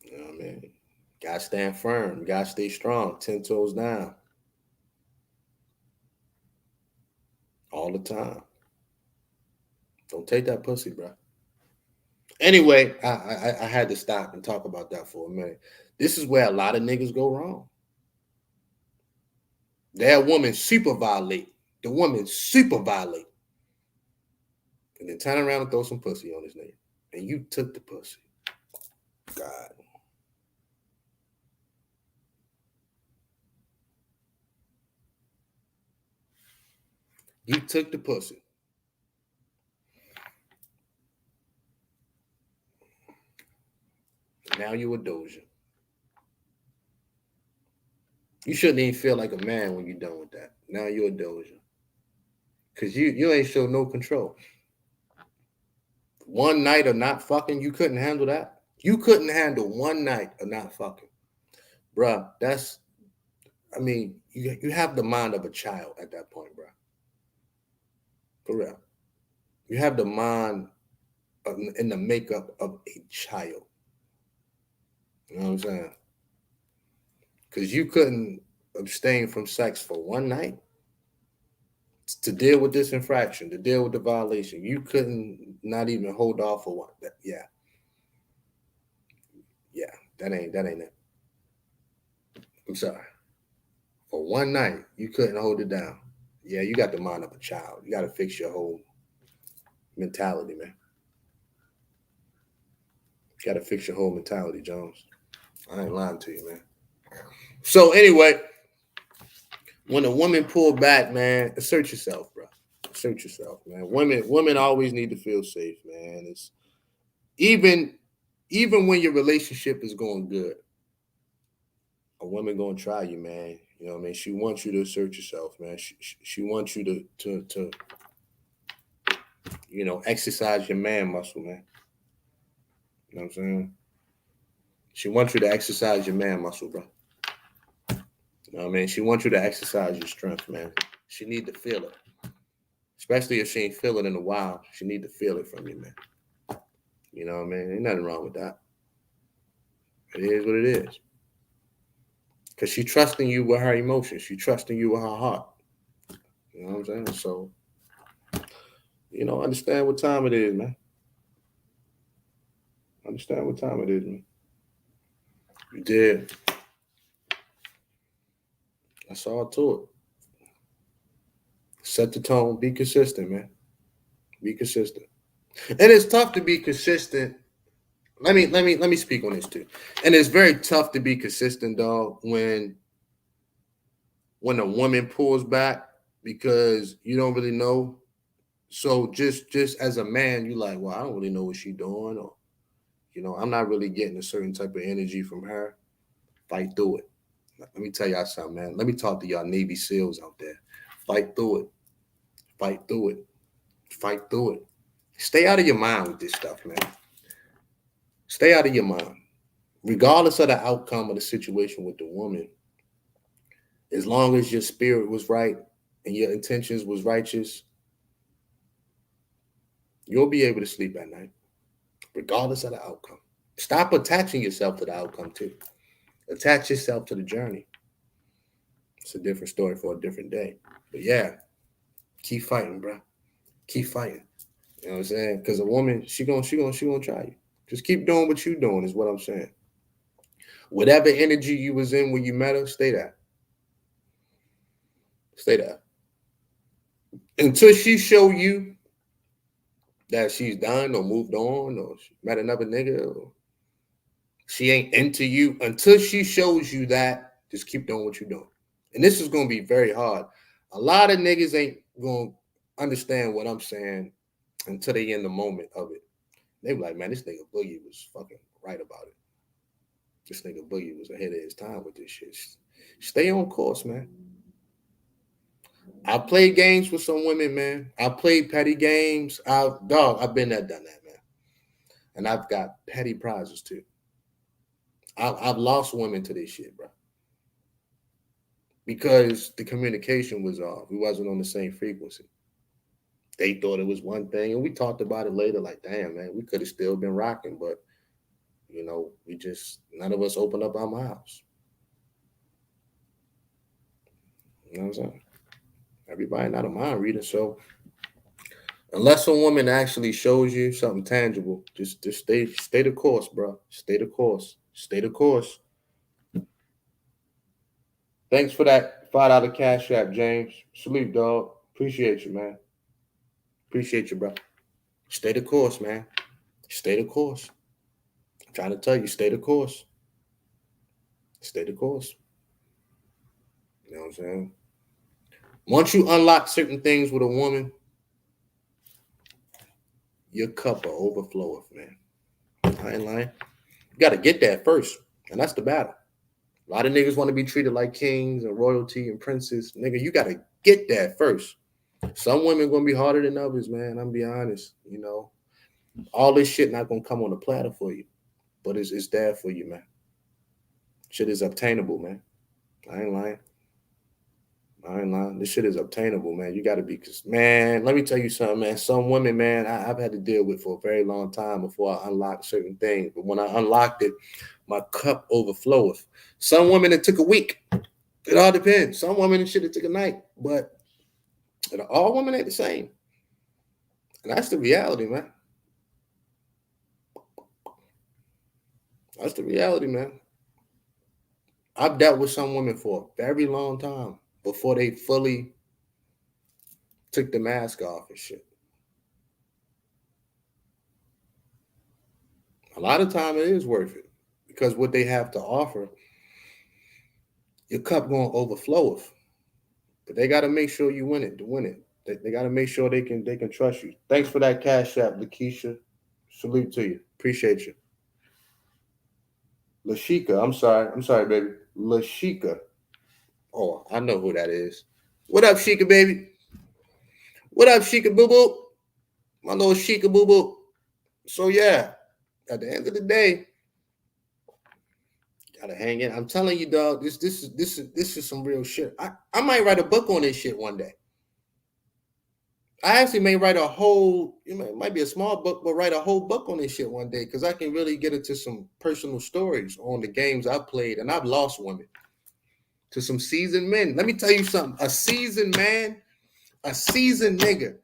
You know what I mean? Got to stand firm. You got to stay strong. 10 toes down. All the time. Don't take that pussy, bro. Anyway, I had to stop and talk about that for a minute. This is where a lot of niggas go wrong. That woman super violate. The woman super violate. And then turn around and throw some pussy on this nigga. And you took the pussy. God. You took the pussy. Now you a doja. You shouldn't even feel like a man when you're done with that. Now you're a doja. Cause you ain't show no control. One night of not fucking, you couldn't handle that. You couldn't handle one night of not fucking. Bruh, you have the mind of a child at that point, bruh. For real. You have the mind and the makeup of a child. You know what I'm saying? Because you couldn't abstain from sex for one night to deal with this infraction, to deal with the violation. You couldn't not even hold off for one. Yeah, that ain't it. I'm sorry. For one night, you couldn't hold it down. Yeah, you got the mind of a child. You got to fix your whole mentality, man. You got to fix your whole mentality, Jones. I ain't lying to you, man. So anyway, when a woman pull back, man, assert yourself, bro. Assert yourself, man. Women always need to feel safe, man. It's even when your relationship is going good, a woman gonna try you, man. You know what I mean? She wants you to assert yourself, man. She wants you to exercise your man muscle, man. You know what I'm saying? She wants you to exercise your man muscle, bro. You know what I mean? She wants you to exercise your strength, man. She need to feel it. Especially if she ain't feel it in a while. She need to feel it from you, man. You know what I mean? Ain't nothing wrong with that. It is what it is. Because she trusting you with her emotions. She trusting you with her heart. You know what I'm saying? So, understand what time it is, man. Understand what time it is, man. You did. That's all to it. Set the tone. Be consistent, man. Be consistent. And it's tough to be consistent. Let me speak on this too. And it's very tough to be consistent, dog, when a woman pulls back because you don't really know. So just as a man, you like, well, I don't really know what she's doing, or I'm not really getting a certain type of energy from her. Fight through it. Let me tell y'all something, man. Let me talk to y'all Navy SEALs out there. Fight through it. Fight through it. Fight through it. Stay out of your mind with this stuff, man. Stay out of your mind. Regardless of the outcome of the situation with the woman, as long as your spirit was right and your intentions was righteous, you'll be able to sleep at night, regardless of the outcome. Stop attaching yourself to the outcome too. Attach yourself to the journey. It's a different story for a different day. But yeah, keep fighting, bro. Keep fighting. You know what I'm saying? Because a woman, she gonna try you. Just keep doing what you're doing, is what I'm saying. Whatever energy you was in when you met her, stay there. Stay there. Until she show you that she's done or moved on or she met another nigga or she ain't into you, until she shows you that, just keep doing what you're doing. And this is going to be very hard. A lot of niggas ain't going to understand what I'm saying until they in the moment of it. They be like, man, this nigga Boogie was fucking right about it. This nigga Boogie was ahead of his time with this shit. Stay on course, man. I played games with some women, man. I played petty games. I've been there, done that, man. And I've got petty prizes too. I've lost women to this shit, bro. Because the communication was off. We wasn't on the same frequency. They thought it was one thing, and we talked about it later. Like, damn, man, we could have still been rocking, but we just none of us opened up our mouths. You know what I'm saying? Everybody not a mind reader, so Unless a woman actually shows you something tangible, just stay the course, bro. Stay the course. Stay the course. Thanks for that $5 cash app, James. Salute, dog. Appreciate you, man. Appreciate you, bro. Stay the course, man. Stay the course. I'm trying to tell you, stay the course. Stay the course. You know what I'm saying? Once you unlock certain things with a woman, your cup will overflow, man. I ain't lying. You got to get that first, and that's the battle. A lot of niggas want to be treated like kings and royalty and princes. Nigga, you got to get that first. Some women going to be harder than others, man. I'm be honest. You know, all this shit not going to come on a platter for you, but it's there for you, man. Shit is obtainable, man. I ain't lying. This shit is obtainable, man. You got to be, cause man, let me tell you something, man. Some women, man, I've had to deal with for a very long time before I unlocked certain things. But when I unlocked it, my cup overfloweth. Some women, it took a week. It all depends. Some women, it should have took a night. But all women ain't the same. And that's the reality, man. That's the reality, man. I've dealt with some women for a very long time before they fully took the mask off and shit. A lot of time it is worth it because what they have to offer, your cup gonna overflow. But they got to make sure you win it to win it. They got to make sure they can trust you. Thanks for that cash app, Lakeisha. Salute to you. Appreciate you. Lashika, I'm sorry, baby. Lashika. Oh, I know who that is. What up, Shika, baby? What up, Shika Boo Boo? My little Shika Boo Boo. So yeah, at the end of the day, gotta hang in. I'm telling you, dog. This is some real shit. I might write a book on this shit one day. I actually may write a whole. It might be a small book, but write a whole book on this shit one day because I can really get into some personal stories on the games I've played and I've lost women to some seasoned men. Let me tell you something. A seasoned man, a seasoned nigga,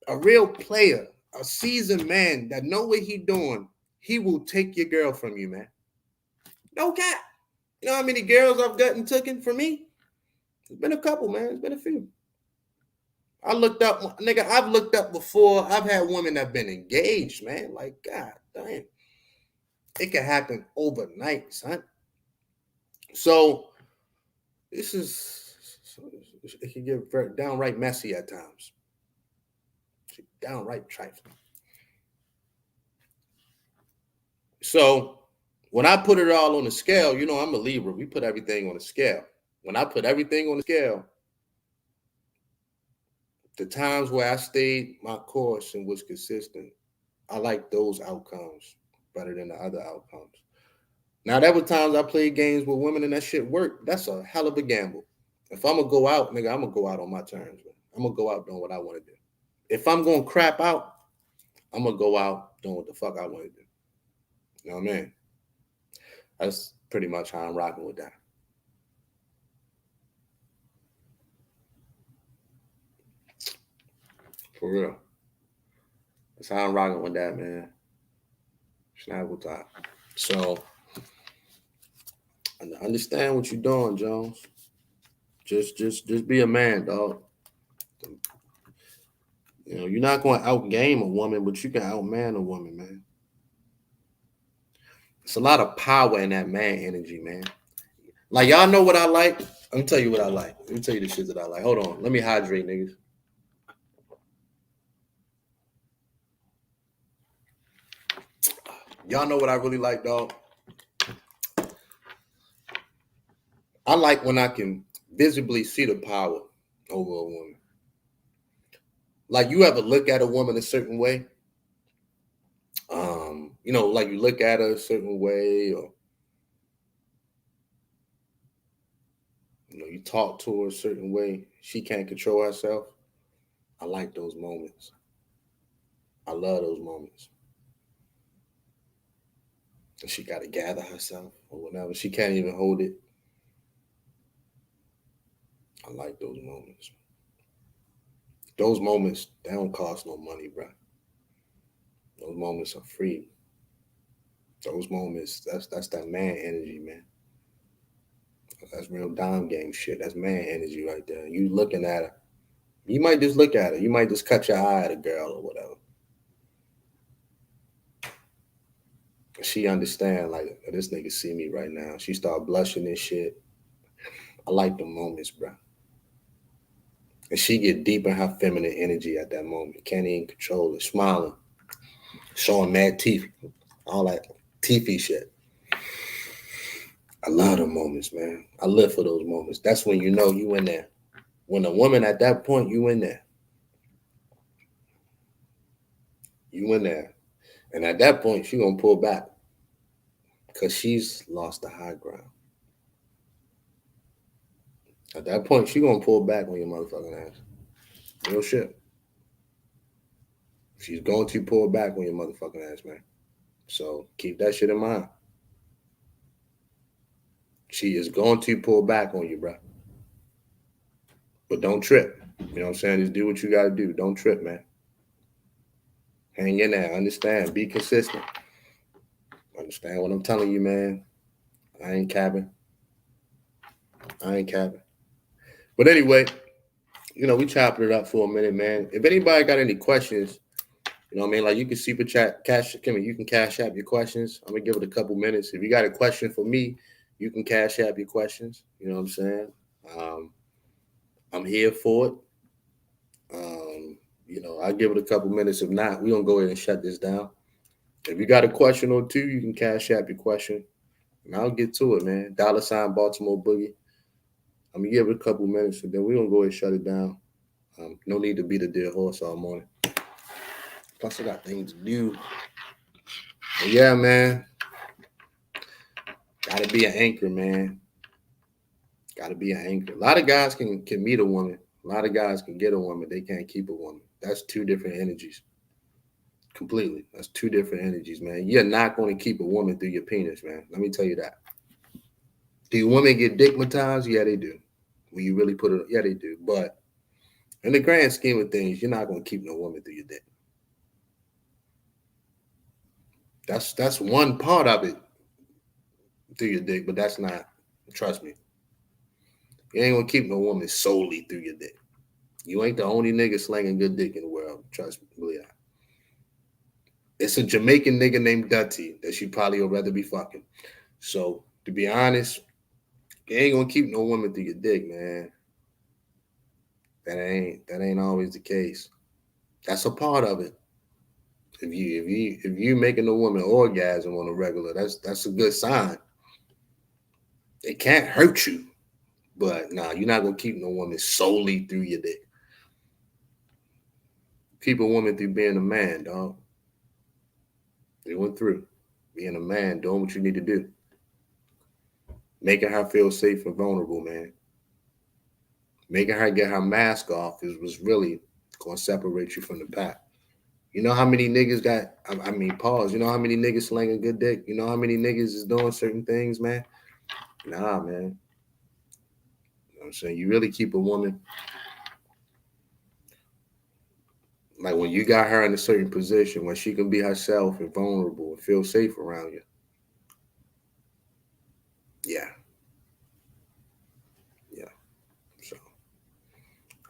a real player, a seasoned man that know what he doing, he will take your girl from you, man. No cap. You know how many girls I've gotten taken from me? It's been a couple, man. It's been a few. I looked up, nigga. I've looked up before. I've had women that been engaged, man. Like, God damn. It can happen overnight, son. So, this is, it can get very downright messy at times. Downright trifling. So when I put it all on the scale, you know, I'm a Libra. We put everything on the scale. When I put everything on the scale, the times where I stayed my course and was consistent, I like those outcomes better than the other outcomes. Now, there were times I played games with women and that shit worked. That's a hell of a gamble. If I'm going to go out, nigga, I'm going to go out on my terms. Man. I'm going to go out doing what I want to do. If I'm going to crap out, I'm going to go out doing what the fuck I want to do. You know what I mean? That's pretty much how I'm rocking with that. For real. That's how I'm rocking with that, man. Snapple top. So, I understand what you're doing, Jones. Just be a man, dog. You know, you're not going to outgame a woman, but you can outman a woman, man. It's a lot of power in that man energy, man. Like, y'all know what I like? Let me tell you what I like. Let me tell you the shit that I like. Hold on. Let me hydrate, niggas. Y'all know what I really like, dog? I like when I can visibly see the power over a woman. Like, you ever look at a woman a certain way? You know, like you look at her a certain way, or you know, you talk to her a certain way. She can't control herself. I like those moments. I love those moments. And she got to gather herself or whatever. She can't even hold it. I like those moments. Those moments, they don't cost no money, bro. Those moments are free. Those moments, that's that man energy, man. That's real dime game shit. That's man energy right there. You looking at her. You might just look at her. You might just cut your eye at a girl or whatever. She understand, like, this nigga see me right now. She start blushing and shit. I like the moments, bro. And she get deep in her feminine energy at that moment. Can't even control it. Smiling. Showing mad teeth. All that teethy shit. I love them moments, man. I live for those moments. That's when you know you in there. When a woman at that point, you in there. You in there. And at that point, she gonna pull back. Because she's lost the high ground. At that point, she gonna pull back on your motherfucking ass. Real shit. She's going to pull back on your motherfucking ass, man. So keep that shit in mind. She is going to pull back on you, bro. But don't trip. You know what I'm saying? Just do what you gotta do. Don't trip, man. Hang in there. Understand. Be consistent. Understand what I'm telling you, man. I ain't capping. But anyway, we chopped it up for a minute, man. If anybody got any questions, you know what I mean? Like, you can super chat, you can cash app your questions. I'm gonna give it a couple minutes. If you got a question for me, you can cash app your questions. You know what I'm saying? I'm here for it. I'll give it a couple minutes. If not, we're gonna go ahead and shut this down. If you got a question or two, you can cash app your question. And I'll get to it, man. $ Baltimore Boogie. I'm gonna give it a couple minutes, and then we're gonna go ahead and shut it down. No need to beat a dead horse all morning. Plus, I got things to do. But yeah, man. Gotta be an anchor, man. Gotta be an anchor. A lot of guys can meet a woman. A lot of guys can get a woman. They can't keep a woman. That's two different energies. Completely. That's two different energies, man. You're not going to keep a woman through your penis, man. Let me tell you that. Do women get dickmatized? Yeah, they do. When you really put it, yeah, they do. But in the grand scheme of things, you're not going to keep no woman through your dick. That's one part of it, through your dick, but that's not. Trust me. You ain't going to keep no woman solely through your dick. You ain't the only nigga slanging good dick in the world. Trust me. Believe that. It's a Jamaican nigga named Dutty that she probably would rather be fucking. So, to be honest, you ain't gonna keep no woman through your dick, man. That ain't always the case. That's a part of it. If you making a woman orgasm on a regular, that's a good sign. It can't hurt you, but nah, you're not gonna keep no woman solely through your dick. Keep a woman through being a man, dog. They went through being a man, doing what you need to do, making her feel safe and vulnerable, man. Making her get her mask off was really going to separate you from the pack. You know how many niggas got, pause. You know how many niggas slinging good dick? You know how many niggas is doing certain things, man? Nah, man. You know what I'm saying? You really keep a woman, like when you got her in a certain position where she can be herself and vulnerable and feel safe around you. Yeah. So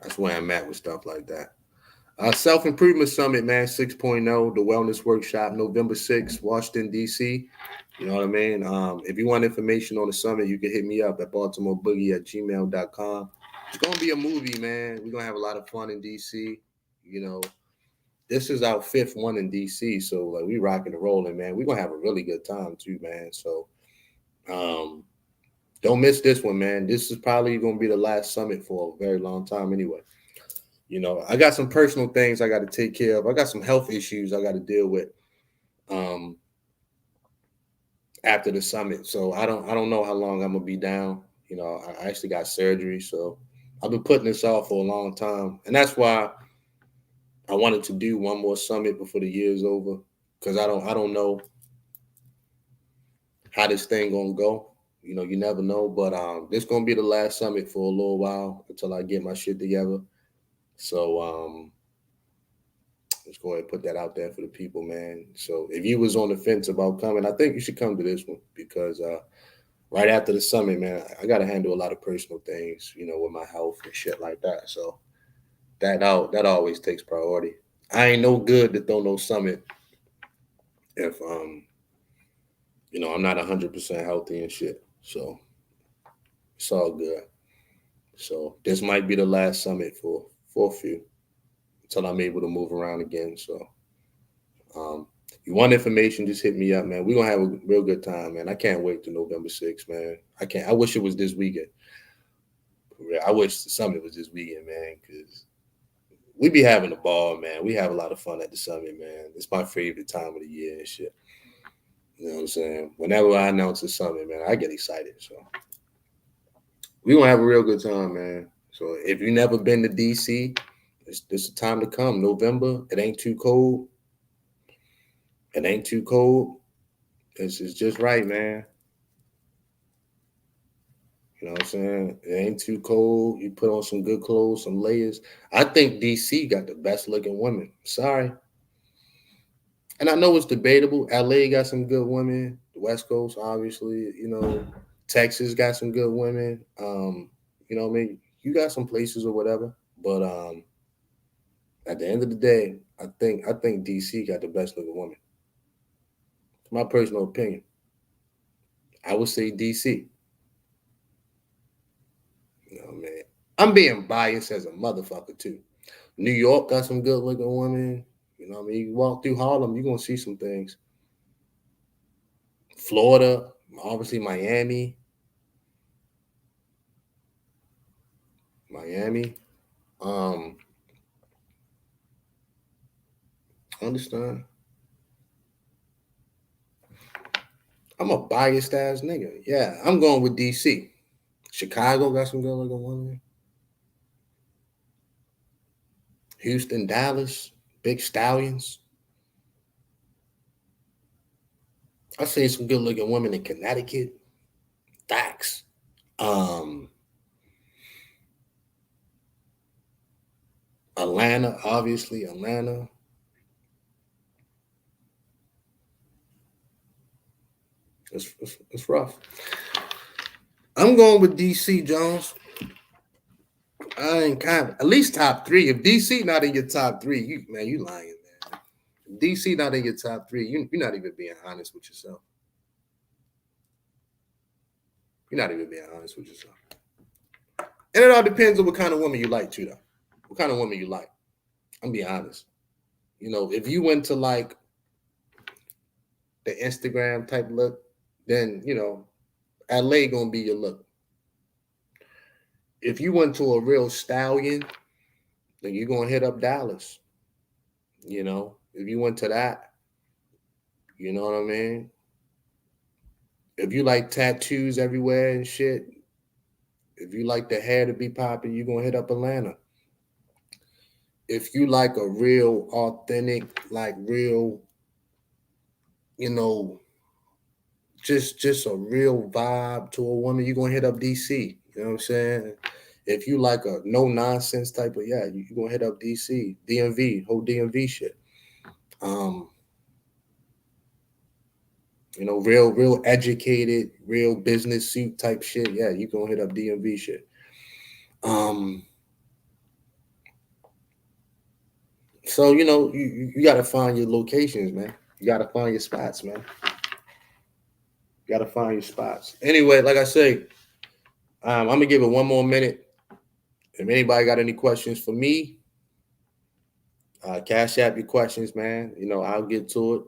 that's where I'm at with stuff like that. Self-Improvement Summit, man, 6.0, the Wellness Workshop, November 6th, Washington, D.C. You know what I mean? If you want information on the summit, you can hit me up at BaltimoreBoogie@gmail.com. It's going to be a movie, man. We're going to have a lot of fun in D.C. This is our 5th one in D.C., so like we rocking and rolling, man. We're going to have a really good time too, man. So don't miss this one, man. This is probably going to be the last summit for a very long time anyway. I got some personal things I got to take care of. I got some health issues I got to deal with after the summit. So I don't know how long I'm gonna be down. I actually got surgery, so I've been putting this off for a long time, and that's why I wanted to do one more summit before the year's over, because I don't know how this thing gonna go. You never know, but this gonna be the last summit for a little while until I get my shit together. So let's go ahead and put that out there for the people, man. So if you was on the fence about coming, I think you should come to this one because right after the summit, man, I got to handle a lot of personal things, with my health and shit like that. So that always takes priority. I ain't no good to throw no summit if I'm not 100% healthy and shit. So it's all good. So this might be the last summit for a few until I'm able to move around again. So um, you want information, just hit me up, man. We're gonna have a real good time, man. I can't wait to November 6th, man. I wish it was this weekend. I wish the summit was this weekend, man, because we be having a ball, man. We have a lot of fun at the summit, man. It's my favorite time of the year and shit. You know what I'm saying? Whenever I announce the summit, man, I get excited. So we gonna have a real good time, man. So if you never been to DC, it's the time to come. November, it ain't too cold. It ain't too cold. It's just right, man. You know what I'm saying? It ain't too cold. You put on some good clothes, some layers. I think DC got the best looking women. Sorry. And I know it's debatable. LA got some good women. The West Coast, obviously, Texas got some good women. I mean, you got some places or whatever. But at the end of the day, I think DC got the best looking woman. It's my personal opinion. I would say DC. Man. I'm being biased as a motherfucker too. New York got some good looking women. I mean? You walk through Harlem, you're gonna see some things. Florida, obviously Miami. Miami. Um, understand. I'm a biased ass nigga. Yeah, I'm going with DC. Chicago got some good looking women. Houston, Dallas, big stallions. I seen some good looking women in Connecticut. Facts. Um, Atlanta, obviously, Atlanta. It's rough. I'm going with DC, Jones. I ain't kind of, at least top three. If DC not in your top three, you lying, man. If DC not in your top three, you're not even being honest with yourself. You're not even being honest with yourself. And it all depends on what kind of woman you like, too, though. What kind of woman you like. I'm being honest. If you went to like the Instagram type look, then LA gonna be your look. If you went to a real stallion, then you're gonna hit up Dallas. If you went to that, you know what I mean? If you like tattoos everywhere and shit, if you like the hair to be popping, you're gonna hit up Atlanta. If you like a real authentic, like real, you know, just a real vibe to a woman, you're gonna hit up DC. You know what I'm saying? If you like a no nonsense type of, yeah, you're gonna hit up DC, DMV, whole DMV shit. Um, real educated, real business suit type shit. Yeah, you gonna hit up DMV shit. So you gotta find your locations, man. You gotta find your spots, man. You gotta find your spots. Anyway, like I say, I'm gonna give it one more minute. If anybody got any questions for me, cash app your questions, man. I'll get to it.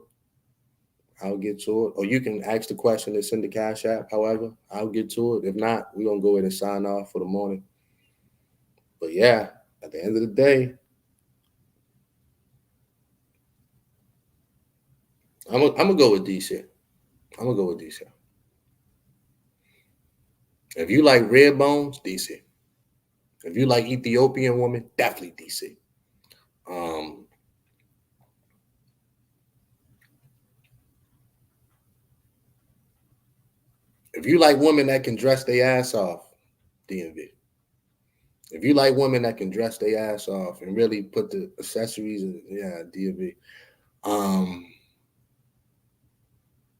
I'll get to it. Or you can ask the question that's in the cash app. However, I'll get to it. If not, we're gonna go ahead and sign off for the morning. But yeah, at the end of the day, I'm gonna go with DC. I'm gonna go with DC. If you like red bones, DC. If you like Ethiopian woman, definitely DC. Um, if you like women that can dress their ass off, DMV. If you like women that can dress their ass off and really put the accessories, yeah, DV.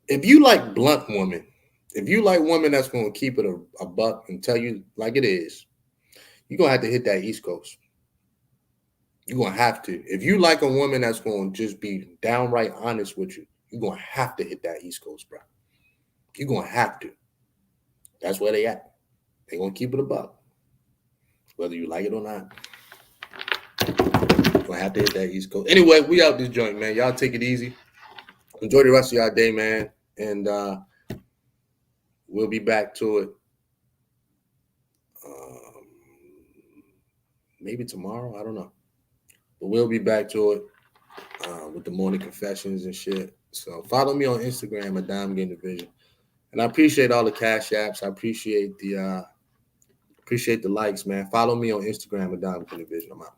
If you like blunt women, if you like women that's going to keep it a buck and tell you like it is, you're going to have to hit that East Coast. You're going to have to. If you like a woman that's going to just be downright honest with you, you're going to have to hit that East Coast, bro. You're going to have to. That's where they at. They're going to keep it a buck. Whether you like it or not. You're going to have to hit that East Coast. Anyway, we out this joint, man. Y'all take it easy. Enjoy the rest of y'all day, man. And we'll be back to it. Maybe tomorrow. I don't know. But we'll be back to it with the morning confessions and shit. So follow me on Instagram at Dime Game Division. And I appreciate all the cash apps. I appreciate the likes, man. Follow me on Instagram at Dime Game Division. I'm out.